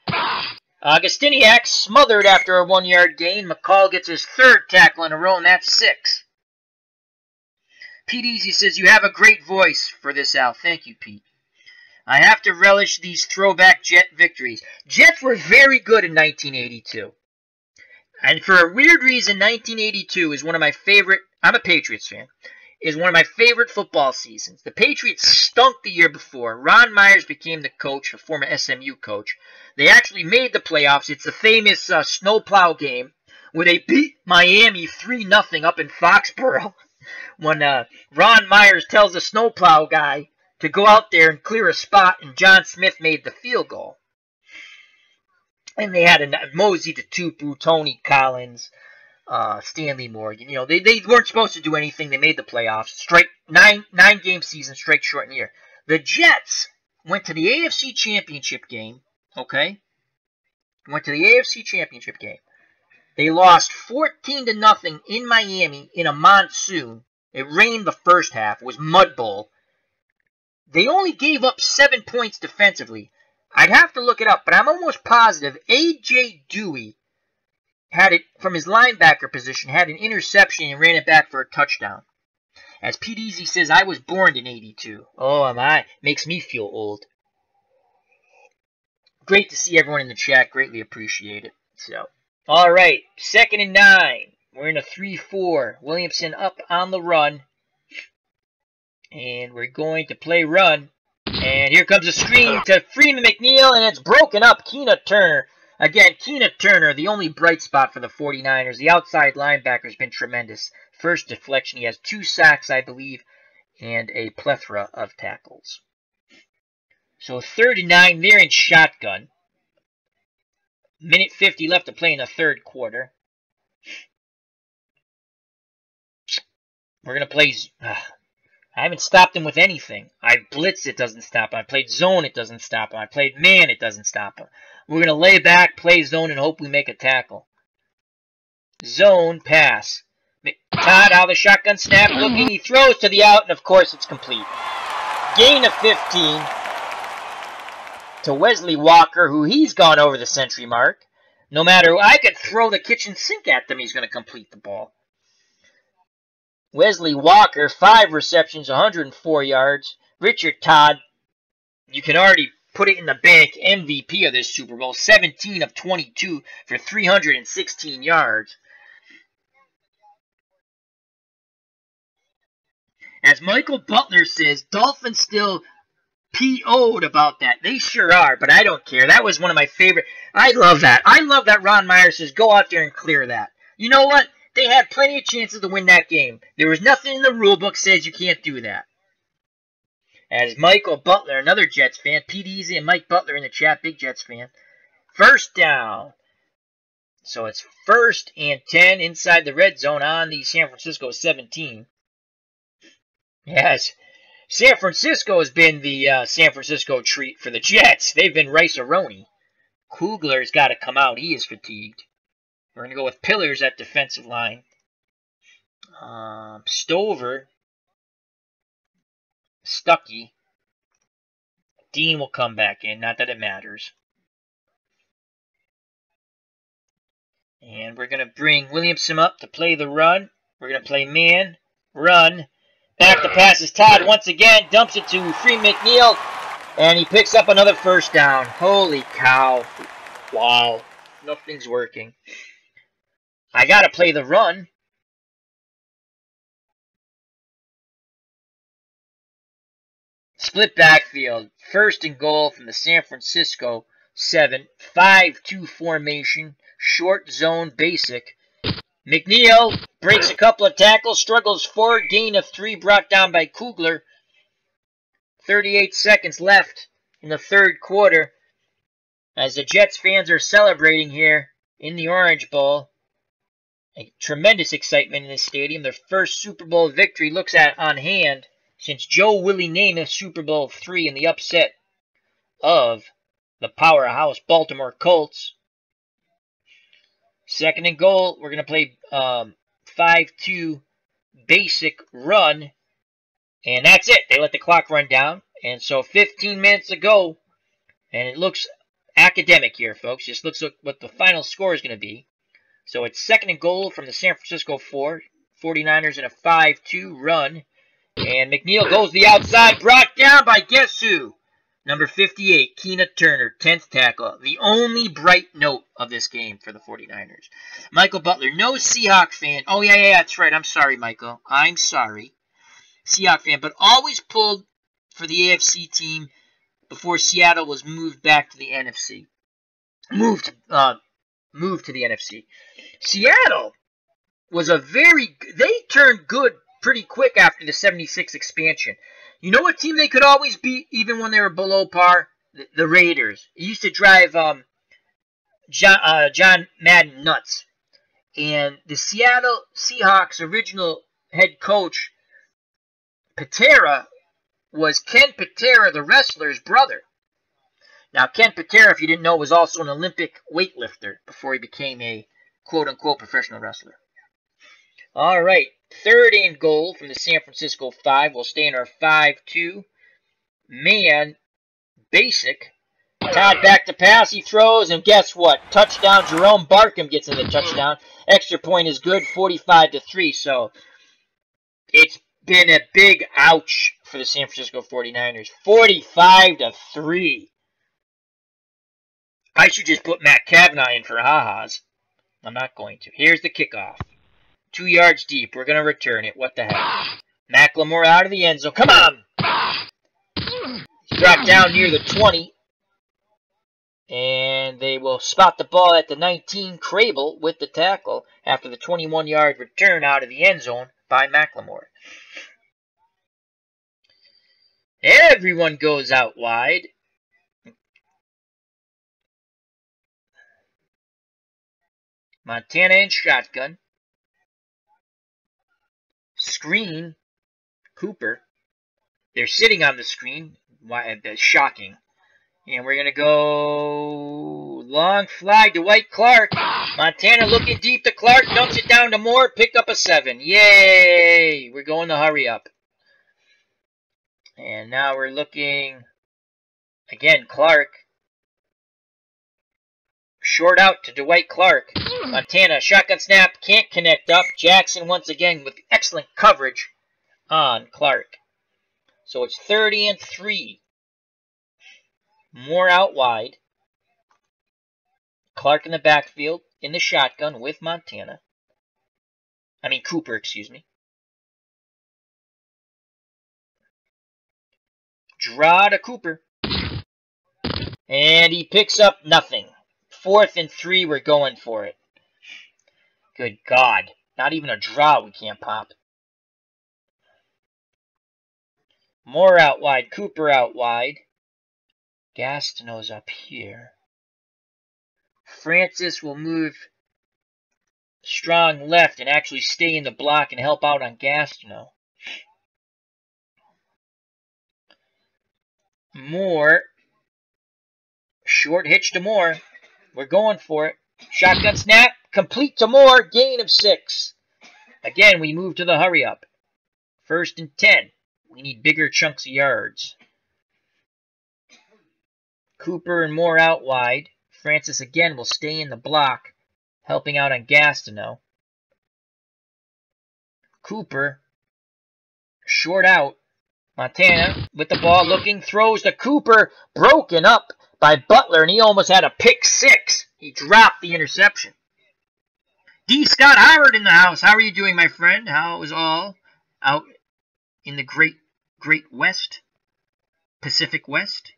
Augustiniak smothered after a 1-yard gain. McCall gets his 3rd tackle in a row, and that's 6. Pete Easy says, you have a great voice for this, Al. Thank you, Pete. I have to relish these throwback Jet victories. Jets were very good in 1982. And for a weird reason, 1982 is one of my favorite, I'm a Patriots fan, is one of my favorite football seasons. The Patriots stunk the year before. Ron Myers became the coach, a former SMU coach. They actually made the playoffs. It's the famous snowplow game where they beat Miami 3-0 up in Foxborough. When Ron Myers tells the snowplow guy to go out there and clear a spot, and John Smith made the field goal. And they had Mosey the Tupu, Tony Collins, Stanley Morgan. You know, they weren't supposed to do anything. They made the playoffs. Strike 9-game season, strike shortened year. The Jets went to the AFC Championship game. Okay, went to the AFC Championship game. They lost 14-0 in Miami in a monsoon. It rained the first half. It was mud bowl. They only gave up 7 points defensively. I'd have to look it up, but I'm almost positive A.J. Dewey had it from his linebacker position, had an interception and ran it back for a touchdown. As Pete Easy says, I was born in 82. Oh, am I? Makes me feel old. Great to see everyone in the chat. Greatly appreciate it. So, all right, 2nd and 9. We're in a 3-4. Williamson up on the run. And we're going to play run. And here comes a screen to Freeman McNeil, and it's broken up. Keena Turner. Again, Keena Turner, the only bright spot for the 49ers. The outside linebacker has been tremendous. First deflection, he has 2 sacks, I believe, and a plethora of tackles. So 3rd and 9, they're in shotgun. Minute 50 left to play in the 3rd quarter. We're going to play... I haven't stopped him with anything. I blitzed, it doesn't stop him. I played zone, it doesn't stop him. I played man, it doesn't stop him. We're going to lay back, play zone, and hope we make a tackle. Zone, pass. Todd out of the shotgun snap, looking, he throws to the out, and of course it's complete. Gain of 15 to Wesley Walker, who he's gone over the century mark. No matter, I could throw the kitchen sink at them, he's going to complete the ball. Wesley Walker, 5 receptions, 104 yards. Richard Todd, you can already put it in the bank, MVP of this Super Bowl, 17 of 22 for 316 yards. As Michael Butler says, Dolphins still PO'd about that. They sure are, but I don't care. That was one of my favorite. I love that. I love that Ron Myers says, go out there and clear that. You know what? They had plenty of chances to win that game. There was nothing in the rule book says you can't do that. As Michael Butler, another Jets fan, Pete Easy and Mike Butler in the chat, big Jets fan. 1st down. So it's 1st and 10 inside the red zone on the San Francisco 17. Yes, San Francisco has been the San Francisco treat for the Jets. They've been rice-a-roni. Kugler's got to come out. He is fatigued. We're going to go with Pillars at defensive line. Stover. Stuckey. Dean will come back in. Not that it matters. And we're going to bring Williamson up to play the run. We're going to play man, run. Back to pass is Todd once again. Dumps it to Free McNeil. And he picks up another first down. Holy cow. Wow. Nothing's working. I got to play the run. Split backfield. 1st and goal from the San Francisco 7. 5-2 formation. Short zone basic. McNeil breaks a couple of tackles. Struggles forward. Gain of 3 brought down by Kugler. 38 seconds left in the 3rd quarter. As the Jets fans are celebrating here in the Orange Bowl. A tremendous excitement in this stadium. Their first Super Bowl victory looks on hand since Joe Willie Namath Super Bowl III in the upset of the powerhouse Baltimore Colts. 2nd and goal. We're going to play 5-2 basic run. And that's it. They let the clock run down. And so 15 minutes to go. And it looks academic here, folks. Just looks like what the final score is going to be. So it's 2nd and goal from the San Francisco 4. 49ers in a 5-2 run. And McNeil goes the outside. Brought down by guess who? Number 58, Keena Turner, 10th tackle. The only bright note of this game for the 49ers. Michael Butler, no Seahawks fan. Oh, yeah, that's right. I'm sorry, Michael. I'm sorry. Seahawks fan, but always pulled for the AFC team before Seattle was moved back to the NFC. Moved to the NFC. Seattle was they turned good pretty quick after the 76 expansion. You know what team they could always beat even when they were below par? The Raiders. It used to drive John Madden nuts. And the Seattle Seahawks original head coach, Patera, was Ken Patera, the wrestler's brother. Now, Ken Patera, if you didn't know, was also an Olympic weightlifter before he became a quote-unquote professional wrestler. All right, 3rd and goal from the San Francisco 5. We'll stay in our 5-2 man basic. Todd back to pass. He throws, and guess what? Touchdown. Jerome Barkham gets in the touchdown. Extra point is good, 45-3. So it's been a big ouch for the San Francisco 49ers. 45-3. I should just put Matt Cavanaugh in for ha-has. I'm not going to. Here's the kickoff. 2 yards deep. We're going to return it. What the heck? Macklemore out of the end zone. Come on! He's brought down near the 20. And they will spot the ball at the 19. Crable with the tackle after the 21-yard return out of the end zone by Macklemore. Everyone goes out wide. Montana in shotgun. Screen. Cooper. They're sitting on the screen. That's shocking. And we're going to go long fly to Dwight Clark. Montana looking deep to Clark. Dumps it down to Moore. Picked up a 7. Yay! We're going to hurry up. And now we're looking. Again, Clark. Short out to Dwight Clark. Montana, shotgun snap, can't connect up. Jackson once again with excellent coverage on Clark. So it's 30-3. More out wide. Clark in the backfield in the shotgun with Cooper, excuse me. Draw to Cooper. And he picks up nothing. 4th and 3, we're going for it. Good God. Not even a draw we can't pop. Moore out wide. Cooper out wide. Gastineau's up here. Francis will move strong left and actually stay in the block and help out on Gastineau. Moore. Short hitch to Moore. We're going for it. Shotgun snap. Complete to Moore. Gain of 6. Again, we move to the hurry up. 1st and 10. We need bigger chunks of yards. Cooper and Moore out wide. Francis again will stay in the block, helping out on Gastineau. Cooper. Short out. Montana with the ball looking. Throws to Cooper. Broken up by Butler, and he almost had a pick 6. He dropped the interception. D. Scott Howard in the house. How are you doing, my friend? How is all out in the great West? Pacific West?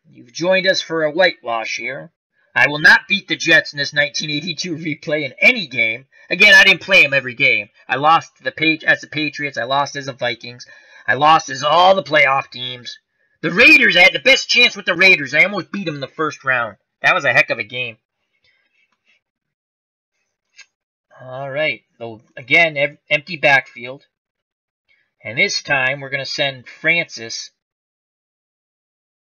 You've joined us for a whitewash here. I will not beat the Jets in this 1982 replay in any game. Again, I didn't play them every game. I lost as the Patriots. I lost as the Vikings. I lost as all the playoff teams. The Raiders, I had the best chance with the Raiders. I almost beat them in the first round. That was a heck of a game. All right. So, again, empty backfield. And this time, we're going to send Francis.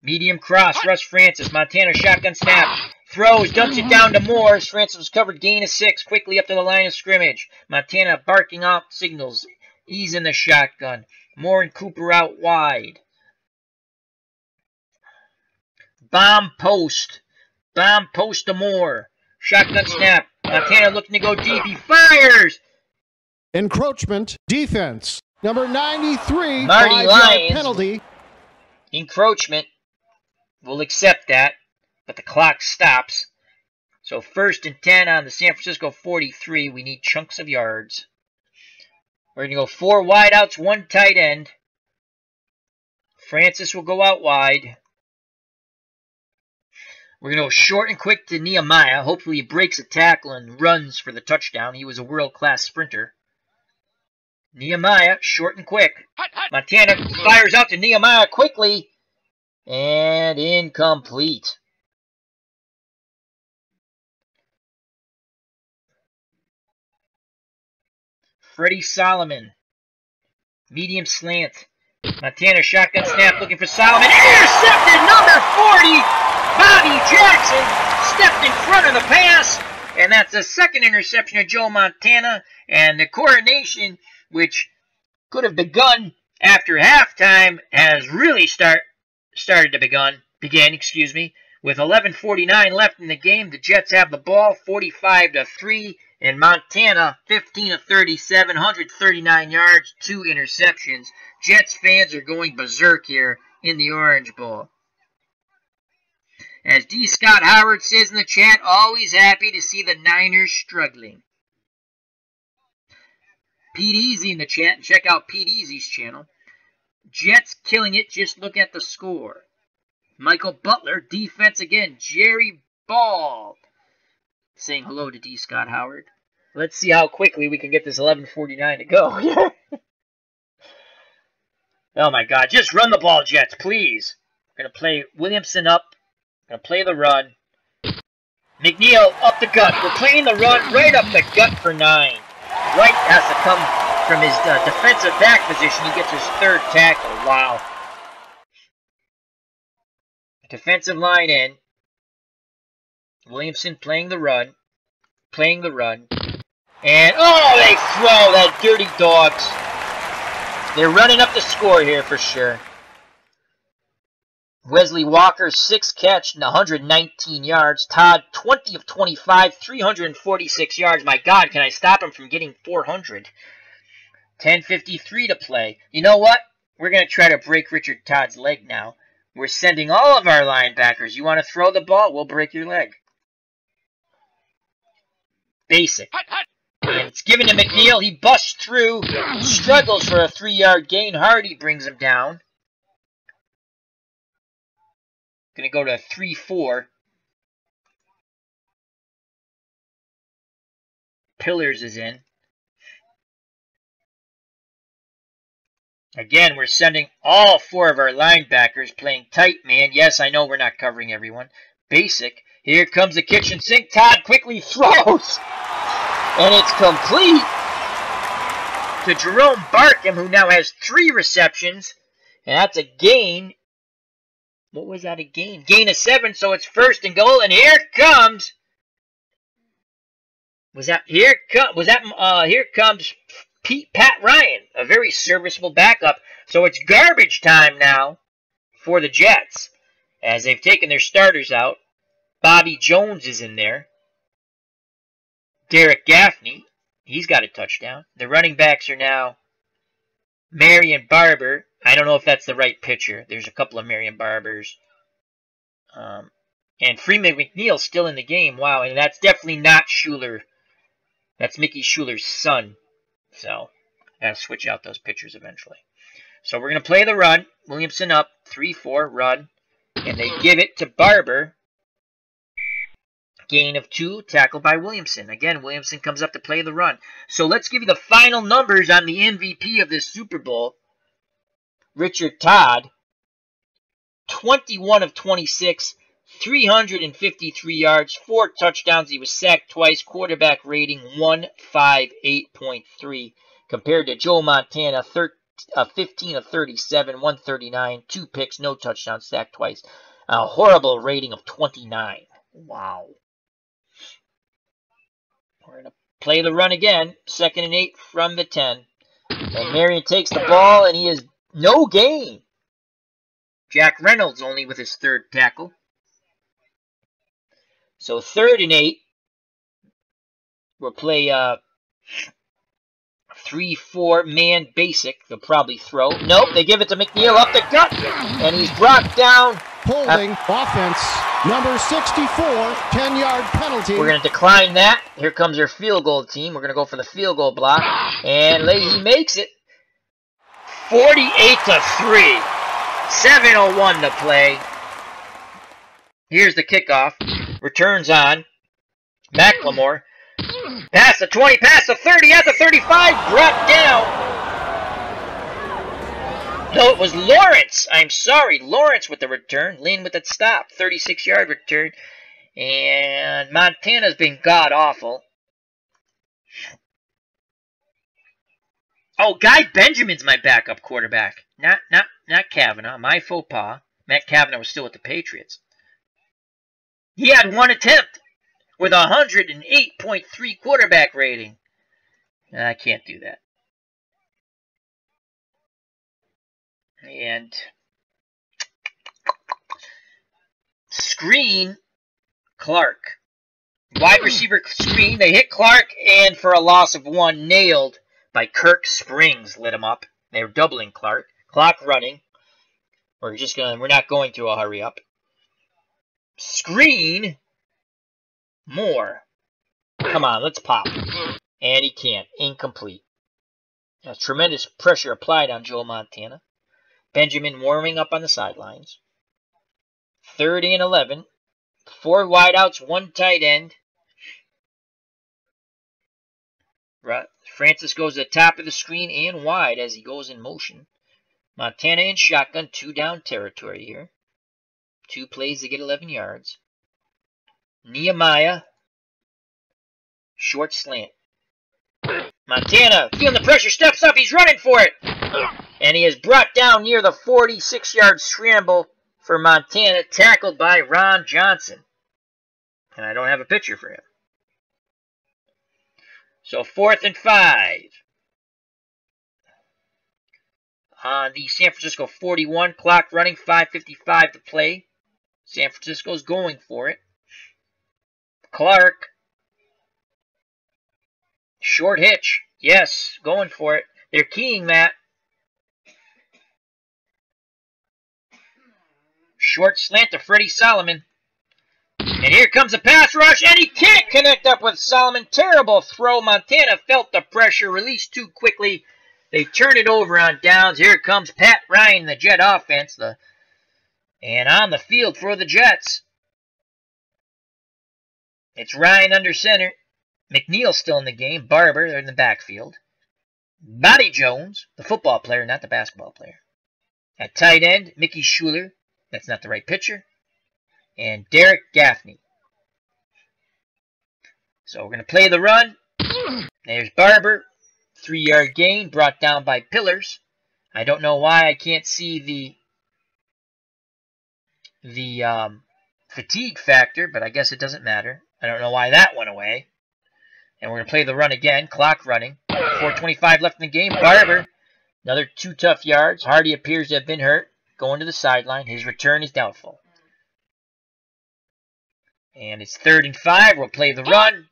Medium cross. Russ Francis. Montana shotgun snap. Throws. Dumps it down to Moore. Francis was covered. Gain of 6. Quickly up to the line of scrimmage. Montana barking off signals. He's in the shotgun. Moore and Cooper out wide. Bomb post. Bomb post to Moore. Shotgun snap. Montana looking to go deep. He fires. Encroachment defense. Number 93. Marty Lyons. Penalty. Encroachment. We'll accept that. But the clock stops. So 1st and 10 on the San Francisco 43. We need chunks of yards. We're going to go 4 wideouts, 1 tight end. Francis will go out wide. We're going to go short and quick to Nehemiah. Hopefully he breaks a tackle and runs for the touchdown. He was a world-class sprinter. Nehemiah, short and quick. Montana fires out to Nehemiah quickly. And incomplete. Freddie Solomon. Medium slant. Montana shotgun snap looking for Solomon. Intercepted, number 40. Bobby Jackson stepped in front of the pass. And that's the 2nd interception of Joe Montana. And the coronation, which could have begun after halftime, has really started to begin, with 11:49 left in the game. The Jets have the ball, 45-3, and Montana 15-37, 139 yards, 2 interceptions. Jets fans are going berserk here in the Orange Bowl. As D. Scott Howard says in the chat, always happy to see the Niners struggling. Pete Easy in the chat, and check out Pete Easy's channel. Jets killing it, just look at the score. Michael Butler, defense again. Jerry Ball saying hello to D. Scott Howard. Let's see how quickly we can get this 11:49 to go. Oh my God, just run the ball, Jets, please. We're going to play Williamson up. We're going to play the run. McNeil up the gut. We're playing the run right up the gut for 9. Wright has to come from his defensive back position. He gets his 3rd tackle. Wow. Defensive line in. Williamson playing the run. And, oh, they throw that dirty dogs. They're running up the score here for sure. Wesley Walker, 6 catch and 119 yards. Todd, 20 of 25, 346 yards. My God, can I stop him from getting 400? 10:53 to play. You know what? We're going to try to break Richard Todd's leg now. We're sending all of our linebackers. You want to throw the ball? We'll break your leg. Basic. And it's given to McNeil. He busts through. Struggles for a 3-yard gain. Hardy brings him down. Going to go to 3-4. Pillars is in. Again, we're sending all 4 of our linebackers playing tight man. Yes, I know we're not covering everyone. Basic. Here comes the kitchen sink. Todd quickly throws. And it's complete to Jerome Barkham, who now has 3 receptions. And that's a gain. What was that a gain? Gain of 7, so it's 1st and goal. And here comes. Here comes Pat Ryan, a very serviceable backup. So it's garbage time now for the Jets, as they've taken their starters out. Bobby Jones is in there. Derek Gaffney, he's got a touchdown. The running backs are now Marion Barber. I don't know if that's the right pitcher. There's a couple of Marion Barbers. And Freeman McNeil's still in the game. Wow, and that's definitely not Schuler. That's Mickey Schuler's son. So, I'll switch out those pitchers eventually. So, we're going to play the run. Williamson up, 3-4, run. And they give it to Barber. Gain of 2, tackled by Williamson. Again, Williamson comes up to play the run. So let's give you the final numbers on the MVP of this Super Bowl. Richard Todd, 21 of 26, 353 yards, 4 touchdowns. He was sacked twice. Quarterback rating 158.3 compared to Joe Montana, 15 of 37, 139, 2 picks, no touchdowns, sacked twice. A horrible rating of 29. Wow. We're going to play the run again. 2nd and 8 from the 10. And Marion takes the ball, and he is no gain. Jack Reynolds only with his 3rd tackle. So 3rd and 8. We'll play 3-4 man basic. They'll probably throw. Nope, they give it to McNeil up the gut. And he's brought down. Holding offense. Number 64, 10-yard penalty. We're going to decline that. Here comes their field goal team. We're going to go for the field goal block. And Leahy makes it. 48-3. 7:01 to play. Here's the kickoff. Returns on. McLemore. Past the 20, past the 30, at the 35. Brought down. No, it was Lawrence. I'm sorry. Lawrence with the return. Lynn with the stop. 36-yard return. And Montana's been god-awful. Oh, Guy Benjamin's my backup quarterback. Not Kavanaugh. My faux pas. Matt Kavanaugh was still with the Patriots. He had 1 attempt with a 108.3 quarterback rating. I can't do that. And screen Clark. Wide receiver screen. They hit Clark, and for a loss of 1, nailed by Kirk Springs. Lit him up. They were doubling Clark. Clock running. We're not going to a hurry up. Screen Moore. Come on, let's pop. And he can't. Incomplete. There's tremendous pressure applied on Joe Montana. Benjamin warming up on the sidelines. 3rd and 11. 4 wideouts, 1 tight end. Francis goes to the top of the screen and wide as he goes in motion. Montana in shotgun, 2 down territory here. 2 plays to get 11 yards. Nehemiah. Short slant. Montana, feeling the pressure, steps up, he's running for it. And he is brought down near the 46-yard scramble for Montana, tackled by Ron Johnson. And I don't have a picture for him. So 4th and 5. On the San Francisco 41, clock running, 5:55 to play. San Francisco's going for it. Clark. Short hitch. Yes, going for it. They're keying that. Short slant to Freddie Solomon. And here comes a pass rush, and he can't connect up with Solomon. Terrible throw. Montana felt the pressure, released too quickly. They turn it over on downs. Here comes Pat Ryan, the Jet offense. And on the field for the Jets. It's Ryan under center. McNeil still in the game. Barber, they're in the backfield. Bobby Jones, the football player, not the basketball player. At tight end, Mickey Schuler. That's not the right pitcher. And Derek Gaffney. So we're going to play the run. There's Barber. 3-yard gain brought down by Pillars. I don't know why I can't see the fatigue factor, but I guess it doesn't matter. I don't know why that went away. And we're going to play the run again. Clock running. 4:25 left in the game. Barber. Another 2 tough yards. Hardy appears to have been hurt. Going to the sideline. His return is doubtful. And it's 3rd and 5. We'll play the run.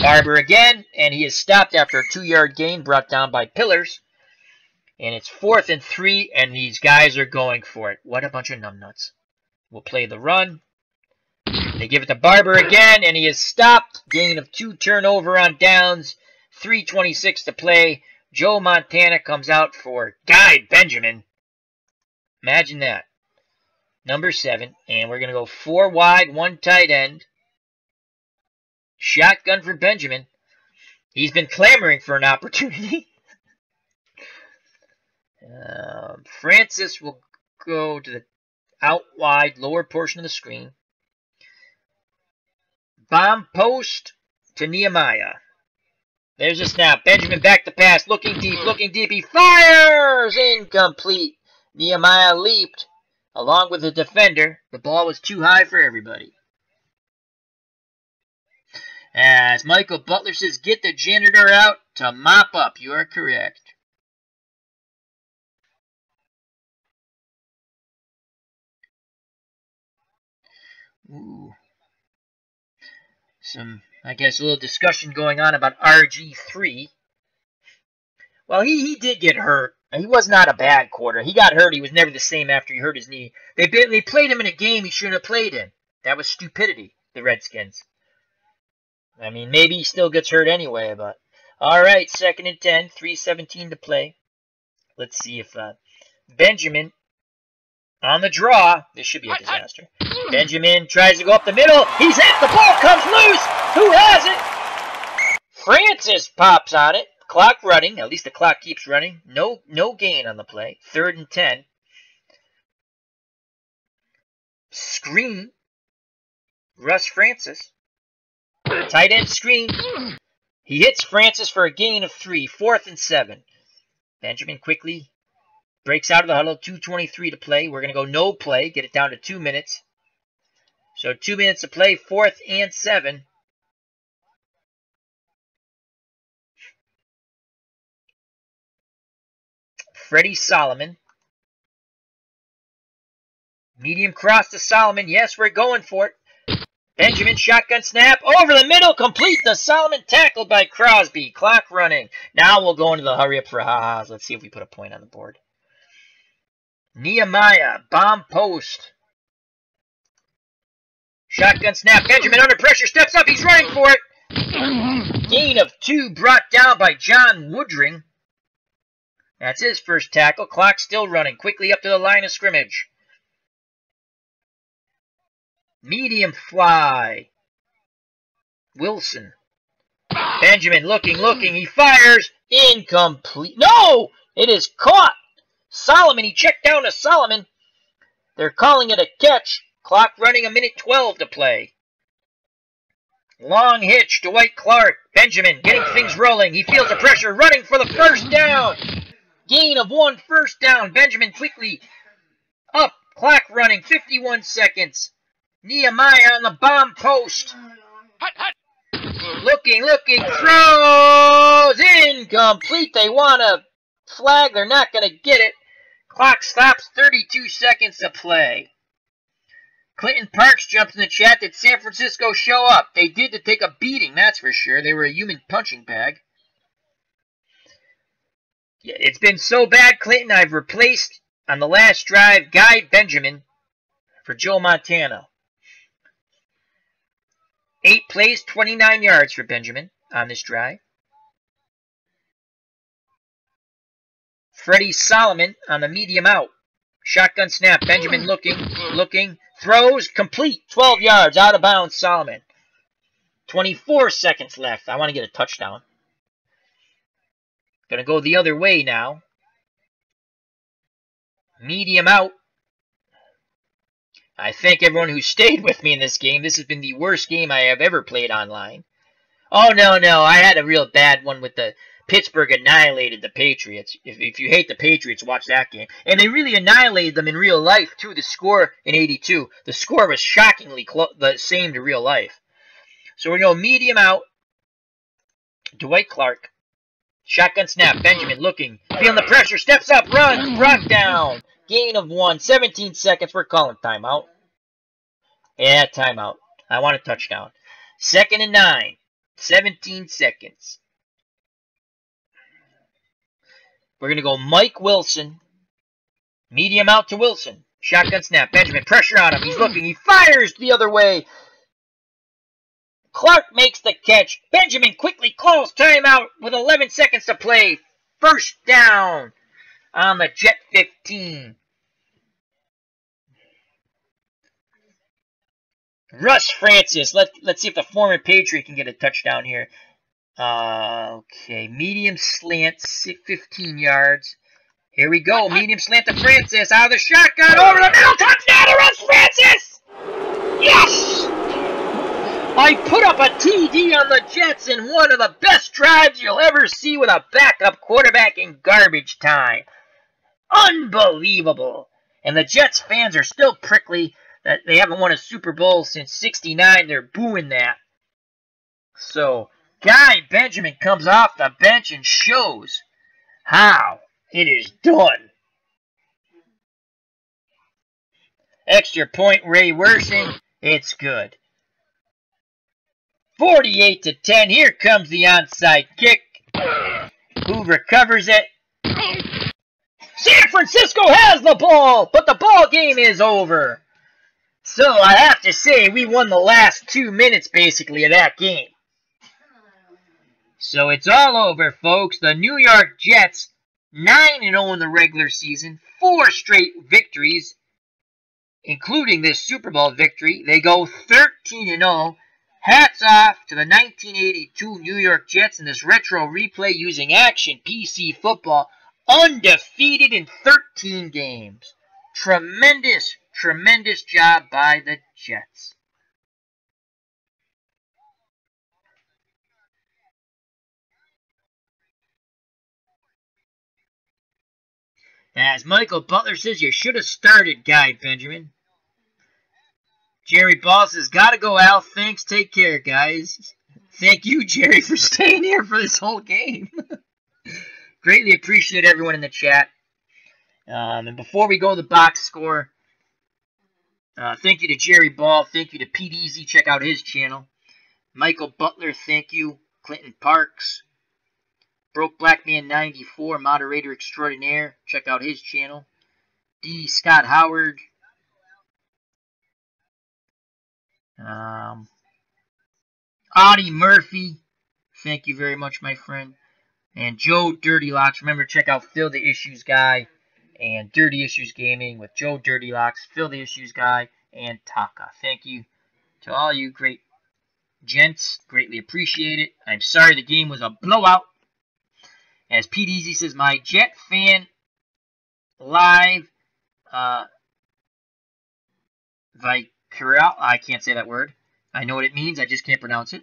Barber again. And he is stopped after a 2-yard gain brought down by Pillars. And it's 4th and 3. And these guys are going for it. What a bunch of numbnuts. We'll play the run. They give it to Barber again. And he is stopped. Gain of 2 turnover on downs. 3:26 to play. Joe Montana comes out for Guy Benjamin. Imagine that. Number 7. And we're going to go 4 wide, 1 tight end. Shotgun for Benjamin. He's been clamoring for an opportunity. Francis will go to the out wide, lower portion of the screen. Bomb post to Nehemiah. There's a snap. Benjamin back to pass. Looking deep, looking deep. He fires! Incomplete. Nehemiah leaped along with the defender. The ball was too high for everybody. As Michael Butler says, get the janitor out to mop up. You are correct. Ooh. I guess, a little discussion going on about RG3. Well, he did get hurt. He was not a bad quarter. He got hurt. He was never the same after he hurt his knee. They played him in a game he shouldn't have played in. That was stupidity, the Redskins. I mean, maybe he still gets hurt anyway, but... All right, 2nd and 10, 3:17 to play. Let's see if Benjamin on the draw. This should be a disaster. Benjamin tries to go up the middle. He's hit. The ball comes loose. Who has it? Francis pops on it. Clock running. At least the clock keeps running. No gain on the play. 3rd and 10. Screen. Russ Francis. Tight end screen. He hits Francis for a gain of 3. 4th and 7. Benjamin quickly breaks out of the huddle. 2:23 to play. We're going to go no play. Get it down to 2 minutes. So 2 minutes to play. 4th and 7. Freddie Solomon. Medium cross to Solomon. Yes, we're going for it. Benjamin, shotgun snap. Over the middle. Complete the Solomon. Tackled by Crosby. Clock running. Now we'll go into the hurry up for ha-has. Let's see if we put a point on the board. Nehemiah. Bomb post. Shotgun snap. Benjamin under pressure. Steps up. He's running for it. Gain of 2 brought down by John Woodring. That's his first tackle. Clock still running. Quickly up to the line of scrimmage. Medium fly. Wilson. Benjamin looking. He fires. Incomplete. No! It is caught. Solomon. He checked down to Solomon. They're calling it a catch. Clock running, 1:12 to play. Long hitch to Dwight Clark. Benjamin getting things rolling. He feels the pressure. Running for the first down. Gain of 1 first down. Benjamin quickly up. Clock running. 51 seconds. Nehemiah on the bomb post. Looking. Throws. Incomplete. They want a flag. They're not going to get it. Clock stops. 32 seconds to play. Clinton Parks jumps in the chat. Did San Francisco show up? They did, to take a beating, that's for sure. They were a human punching bag. Yeah, it's been so bad, Clinton, I've replaced, on the last drive, Guy Benjamin for Joe Montana. 8 plays, 29 yards for Benjamin on this drive. Freddie Solomon on the medium out. Shotgun snap. Benjamin looking. Throws. Complete. 12 yards. Out of bounds. Solomon. 24 seconds left. I want to get a touchdown. Going to go the other way now. Medium out. I thank everyone who stayed with me in this game. This has been the worst game I have ever played online. Oh, no. I had a real bad one with the Pittsburgh annihilated the Patriots. If you hate the Patriots, watch that game. And they really annihilated them in real life, too. The score in 82, the score was shockingly the same to real life. So we're going to medium out. Dwight Clark. Shotgun snap. Benjamin looking. Feeling the pressure. Steps up. Runs. Brought down. Gain of 1. 17 seconds. We're calling timeout. Yeah, timeout. I want a touchdown. 2nd and 9. 17 seconds. We're going to go Mike Wilson. Medium out to Wilson. Shotgun snap. Benjamin, pressure on him. He's looking. He fires the other way. Clark makes the catch. Benjamin quickly calls timeout with 11 seconds to play. First down on the Jet 15. Russ Francis. Let's see if the former Patriot can get a touchdown here. Okay, medium slant, 15 yards. Here we go. Medium slant to Francis. Out of the shotgun. Over the middle. Touchdown to Russ Francis. Yes! I put up a TD on the Jets in one of the best drives you'll ever see with a backup quarterback in garbage time. Unbelievable. And the Jets fans are still prickly that they haven't won a Super Bowl since '69. They're booing that. So, Guy Benjamin comes off the bench and shows how it is done. Extra point, Ray Wersing. It's good. 48-10. Here comes the onside kick. Who recovers it? San Francisco has the ball, but the ball game is over. So I have to say we won the last 2 minutes basically of that game. So it's all over, folks. The New York Jets, 9-0 in the regular season, 4 straight victories, including this Super Bowl victory. They go 13-0. Hats off to the 1982 New York Jets in this retro replay using Action PC Football. Undefeated in 13 games. Tremendous job by the Jets. As Michael Butler says, you should have started Guy Benjamin. Jerry Ball says, gotta go, Al. Thanks. Take care, guys. Thank you, Jerry, for staying here for this whole game. Greatly appreciate everyone in the chat. And before we go to the box score, thank you to Jerry Ball. Thank you to Pete Easy. Check out his channel. Michael Butler, thank you. Clinton Parks. Broke Black Man 94, moderator extraordinaire. Check out his channel. D. Scott Howard. Audie Murphy, thank you very much, my friend. And Joe Dirty Locks. Remember, check out Phil the Issues Guy and Dirty Issues Gaming with Joe Dirty Locks, Phil the Issues Guy, and Taka. Thank you to all you great gents. Greatly appreciate it. I'm sorry the game was a blowout. As Pete Easy says, my Jet fan live I can't say that word. I know what it means. I just can't pronounce it.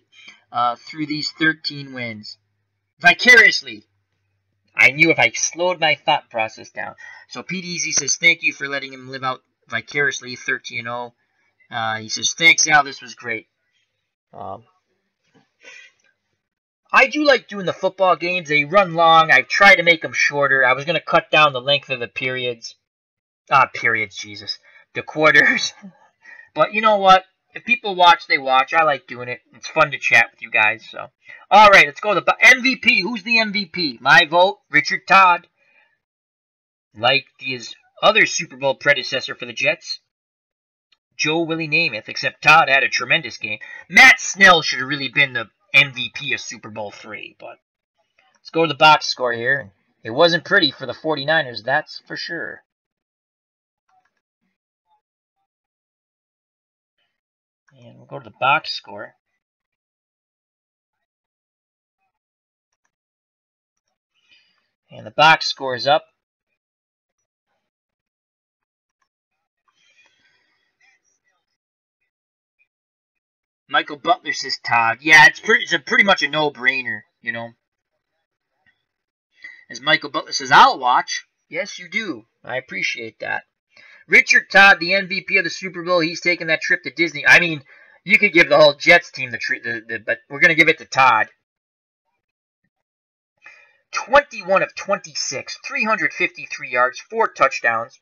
Through these 13 wins. Vicariously. I knew if I slowed my thought process down. So Pete Easy says, thank you for letting him live out vicariously 13-0. He says, thanks, Al. This was great. I do like doing the football games. They run long. I've tried to make them shorter. I was going to cut down the length of the periods. Jesus. The quarters. But you know what? If people watch, they watch. I like doing it. It's fun to chat with you guys. So, all right, let's go to the MVP. Who's the MVP? My vote, Richard Todd. Like his other Super Bowl predecessor for the Jets, Joe Willie Namath, except Todd had a tremendous game. Matt Snell should have really been the MVP of Super Bowl III. But let's go to the box score here. It wasn't pretty for the 49ers, that's for sure. And we'll go to the box score. And the box score is up. Michael Butler says Todd. Yeah, it's pretty much a no-brainer, you know. As Michael Butler says, I'll watch. Yes, you do. I appreciate that. Richard Todd, the MVP of the Super Bowl, he's taking that trip to Disney. I mean, you could give the whole Jets team the treat, but we're going to give it to Todd. 21 of 26, 353 yards, 4 touchdowns.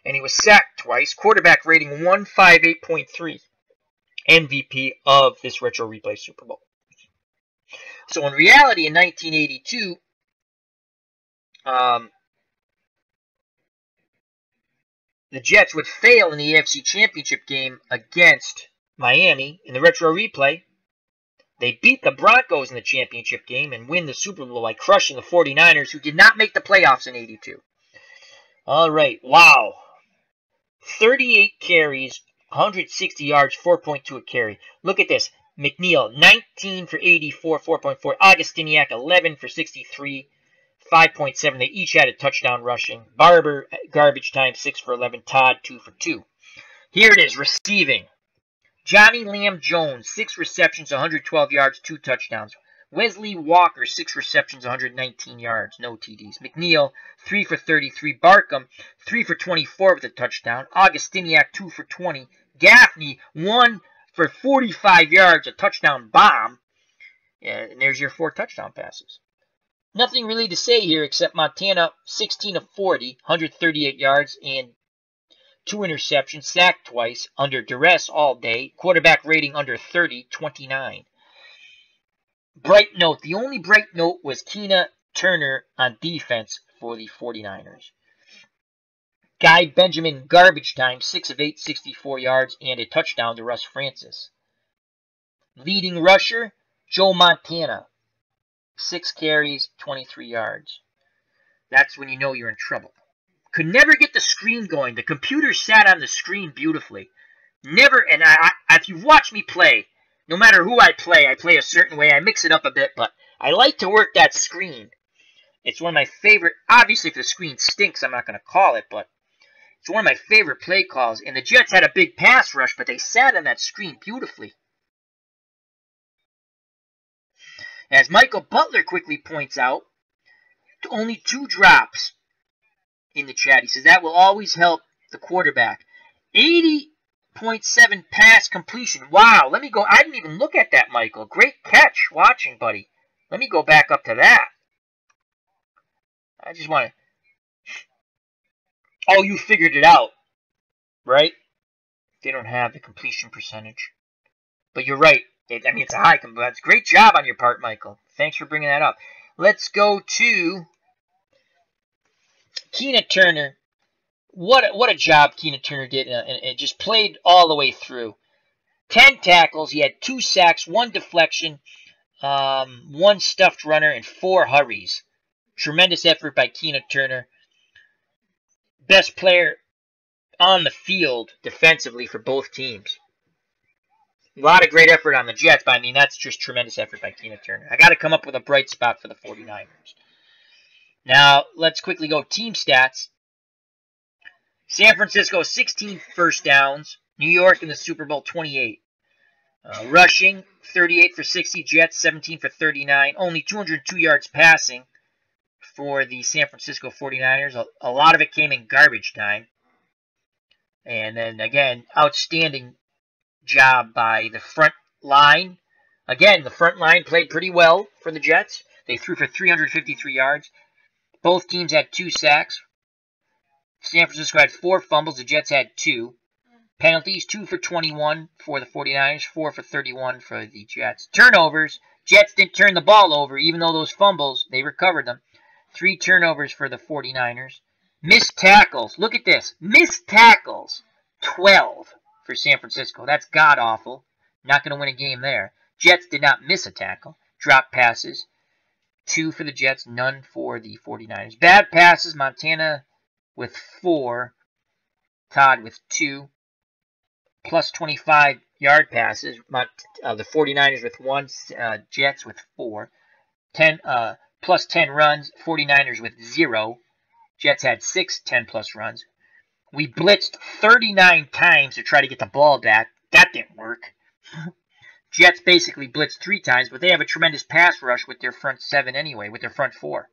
And he was sacked twice. Quarterback rating 158.3. MVP of this Retro Replay Super Bowl. So in reality, in 1982, the Jets would fail in the AFC Championship game against Miami in the Retro Replay. They beat the Broncos in the championship game and win the Super Bowl by crushing the 49ers, who did not make the playoffs in 82. All right, wow. 38 carries, 160 yards, 4.2 a carry. Look at this. McNeil, 19 for 84, 4.4. Augustiniak, 11 for 63, 5.7. They each had a touchdown rushing. Barber, garbage time, 6 for 11. Todd, 2 for 2. Here it is, receiving. Johnny Lamb Jones, 6 receptions, 112 yards, 2 touchdowns. Wesley Walker, 6 receptions, 119 yards, no TDs. McNeil, 3 for 33. Barkham, 3 for 24 with a touchdown. Augustiniak, 2 for 20. Gaffney, 1 for 45 yards, a touchdown bomb. And there's your 4 touchdown passes. Nothing really to say here except Montana, 16 of 40, 138 yards, and 2 interceptions, sacked twice, under duress all day. Quarterback rating under 30, 29. Bright note. The only bright note was Keena Turner on defense for the 49ers. Guy Benjamin, garbage time, 6 of 8, 64 yards, and a touchdown to Russ Francis. Leading rusher, Joe Montana, 6 carries, 23 yards. That's when you know you're in trouble. Could never get the screen going. The computer sat on the screen beautifully. Never, and if you've watched me play, no matter who I play a certain way. I mix it up a bit, but I like to work that screen. It's one of my favorite. Obviously, if the screen stinks, I'm not going to call it, but it's one of my favorite play calls. And the Jets had a big pass rush, but they sat on that screen beautifully. As Michael Butler quickly points out, only 2 drops in the chat. He says that will always help the quarterback. 80.7 pass completion. Wow, let me go. I didn't even look at that, Michael. Great catch watching, buddy. Let me go back up to that. I just want to... Oh, you figured it out, right? They don't have the completion percentage. But you're right. It's a high completion. Great job on your part, Michael. Thanks for bringing that up. Let's go to Keena Turner. What a job Keena Turner did, and just played all the way through. 10 tackles. He had 2 sacks, 1 deflection, 1 stuffed runner, and 4 hurries. Tremendous effort by Keena Turner. Best player on the field defensively for both teams. A lot of great effort on the Jets, but I mean, that's just tremendous effort by Keena Turner. I got to come up with a bright spot for the 49ers. Now, let's quickly go team stats. San Francisco, 16 first downs. New York in the Super Bowl, 28. Rushing, 38 for 60. Jets, 17 for 39. Only 202 yards passing for the San Francisco 49ers. A lot of it came in garbage time. And then, again, outstanding job by the front line. Again, the front line played pretty well for the Jets. They threw for 353 yards. Both teams had 2 sacks. San Francisco had 4 fumbles. The Jets had 2. Penalties, 2 for 21 for the 49ers, 4 for 31 for the Jets. Turnovers, Jets didn't turn the ball over, even though those fumbles, they recovered them. 3 turnovers for the 49ers. Missed tackles, look at this. Missed tackles, 12 for San Francisco. That's god-awful. Not going to win a game there. Jets did not miss a tackle. Drop passes, 2 for the Jets, none for the 49ers. Bad passes, Montana with 4, Todd with 2. Plus 25 yard passes, the 49ers with 1, Jets with 4. Plus 10 runs, 49ers with 0. Jets had 6 10-plus runs. We blitzed 39 times to try to get the ball back. That didn't work. Jets basically blitzed 3 times, but they have a tremendous pass rush with their front 7 anyway, with their front 4.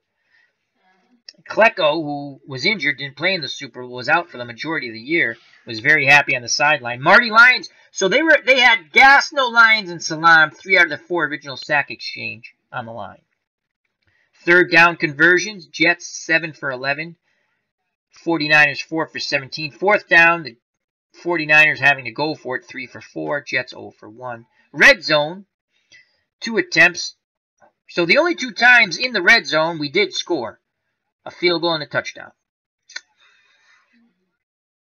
Klecko, who was injured, didn't play in the Super Bowl, was out for the majority of the year, was very happy on the sideline. Marty Lyons, so they had Gastineau, Lyons, and Salam, 3 out of the 4 original sack exchange on the line. Third down conversions, Jets 7 for 11, 49ers 4 for 17. Fourth down, the 49ers having to go for it, 3 for 4, Jets 0 for 1. Red zone, 2 attempts. So the only 2 times in the red zone we did score, a field goal and a touchdown.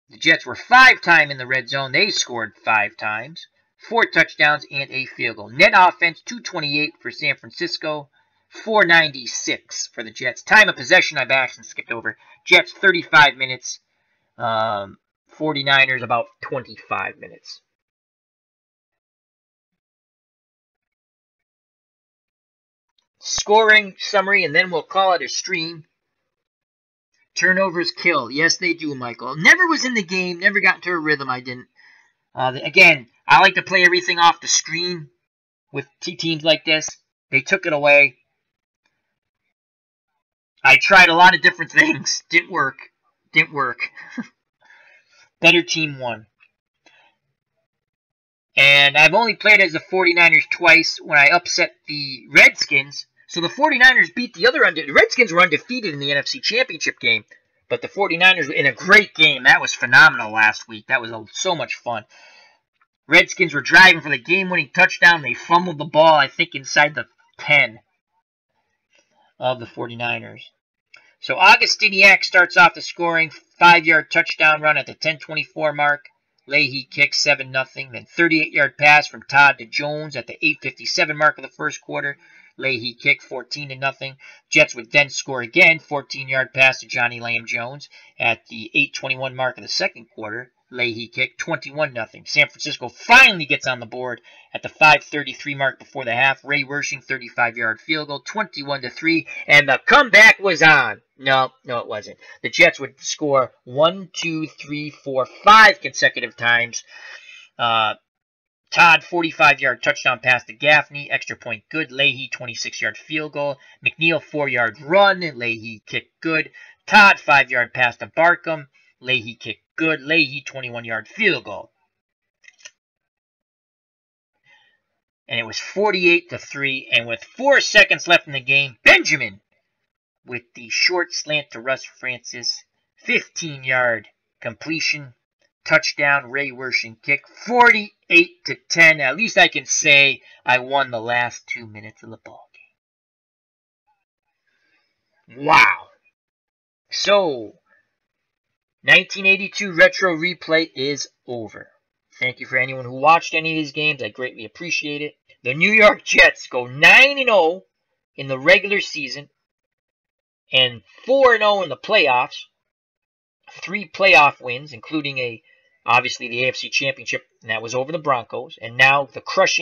The Jets were 5 times in the red zone. They scored 5 times, 4 touchdowns and a field goal. Net offense, 228 for San Francisco, 496 for the Jets. Time of possession, I've actually skipped over. Jets, 35 minutes. 49ers, about 25 minutes. Scoring summary, and then we'll call it a stream. Turnovers kill. Yes, they do, Michael. Never was in the game. Never got into a rhythm. I didn't. Again, I like to play everything off the screen with teams like this. They took it away. I tried a lot of different things. Didn't work. Didn't work. Better team won. And I've only played as the 49ers twice when I upset the Redskins. So the 49ers beat the other undefeated. The Redskins were undefeated in the NFC Championship game. But the 49ers were in a great game. That was phenomenal last week. That was so much fun. Redskins were driving for the game-winning touchdown. They fumbled the ball, I think, inside the 10 of the 49ers. So Augustiniak starts off the scoring. 5-yard touchdown run at the 10:24 mark. Leahy kicks 7-0. Then 38-yard pass from Todd to Jones at the 8:57 mark of the first quarter. Leahy kicked 14-0. Jets would then score again. 14-yard pass to Johnny Lamb Jones at the 8:21 mark of the second quarter. Leahy kicked 21-0. San Francisco finally gets on the board at the 5:33 mark before the half. Ray Wersching, 35-yard field goal, 21-3, and the comeback was on. No, it wasn't. The Jets would score 1, 2, 3, 4, 5 consecutive times. Todd, 45-yard touchdown pass to Gaffney, extra point good. Leahy, 26-yard field goal. McNeil, 4-yard run. Leahy kicked good. Todd, 5-yard pass to Barkham. Leahy kicked good. Leahy, 21-yard field goal. And it was 48-3. And with 4 seconds left in the game, Benjamin with the short slant to Russ Francis. 15-yard completion. Touchdown. Ray Wersching kick. 48-10. At least I can say I won the last 2 minutes of the ball game. Wow. So 1982 Retro Replay is over. Thank you for anyone who watched any of these games. I greatly appreciate it. The New York Jets go 9-0 in the regular season and 4-0 in the playoffs. 3 playoff wins, including obviously the AFC Championship, and that was over the Broncos. And now they crushed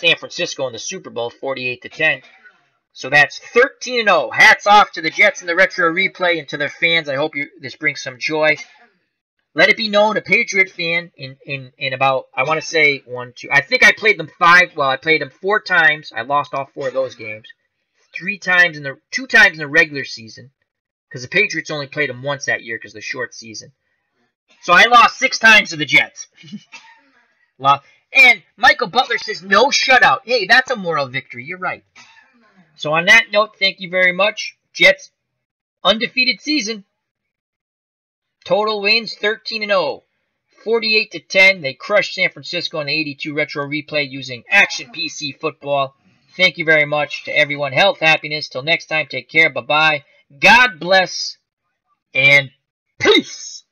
San Francisco in the Super Bowl, 48-10. So that's 13-0. Hats off to the Jets in the Retro Replay and to their fans. I hope this brings some joy. Let it be known, a Patriot fan in about, I want to say 1, 2. I think I played them 4 times. I lost all 4 of those games. 2 times in the regular season, because the Patriots only played them once that year because of the short season. So I lost 6 times to the Jets. And Michael Butler says no shutout. Hey, that's a moral victory. You're right. So on that note, thank you very much. Jets, undefeated season. Total wins, 13-0. 48-10. They crushed San Francisco in the 82 Retro Replay using Action PC Football. Thank you very much to everyone. Health, happiness. Till next time, take care. Bye-bye. God bless. And peace.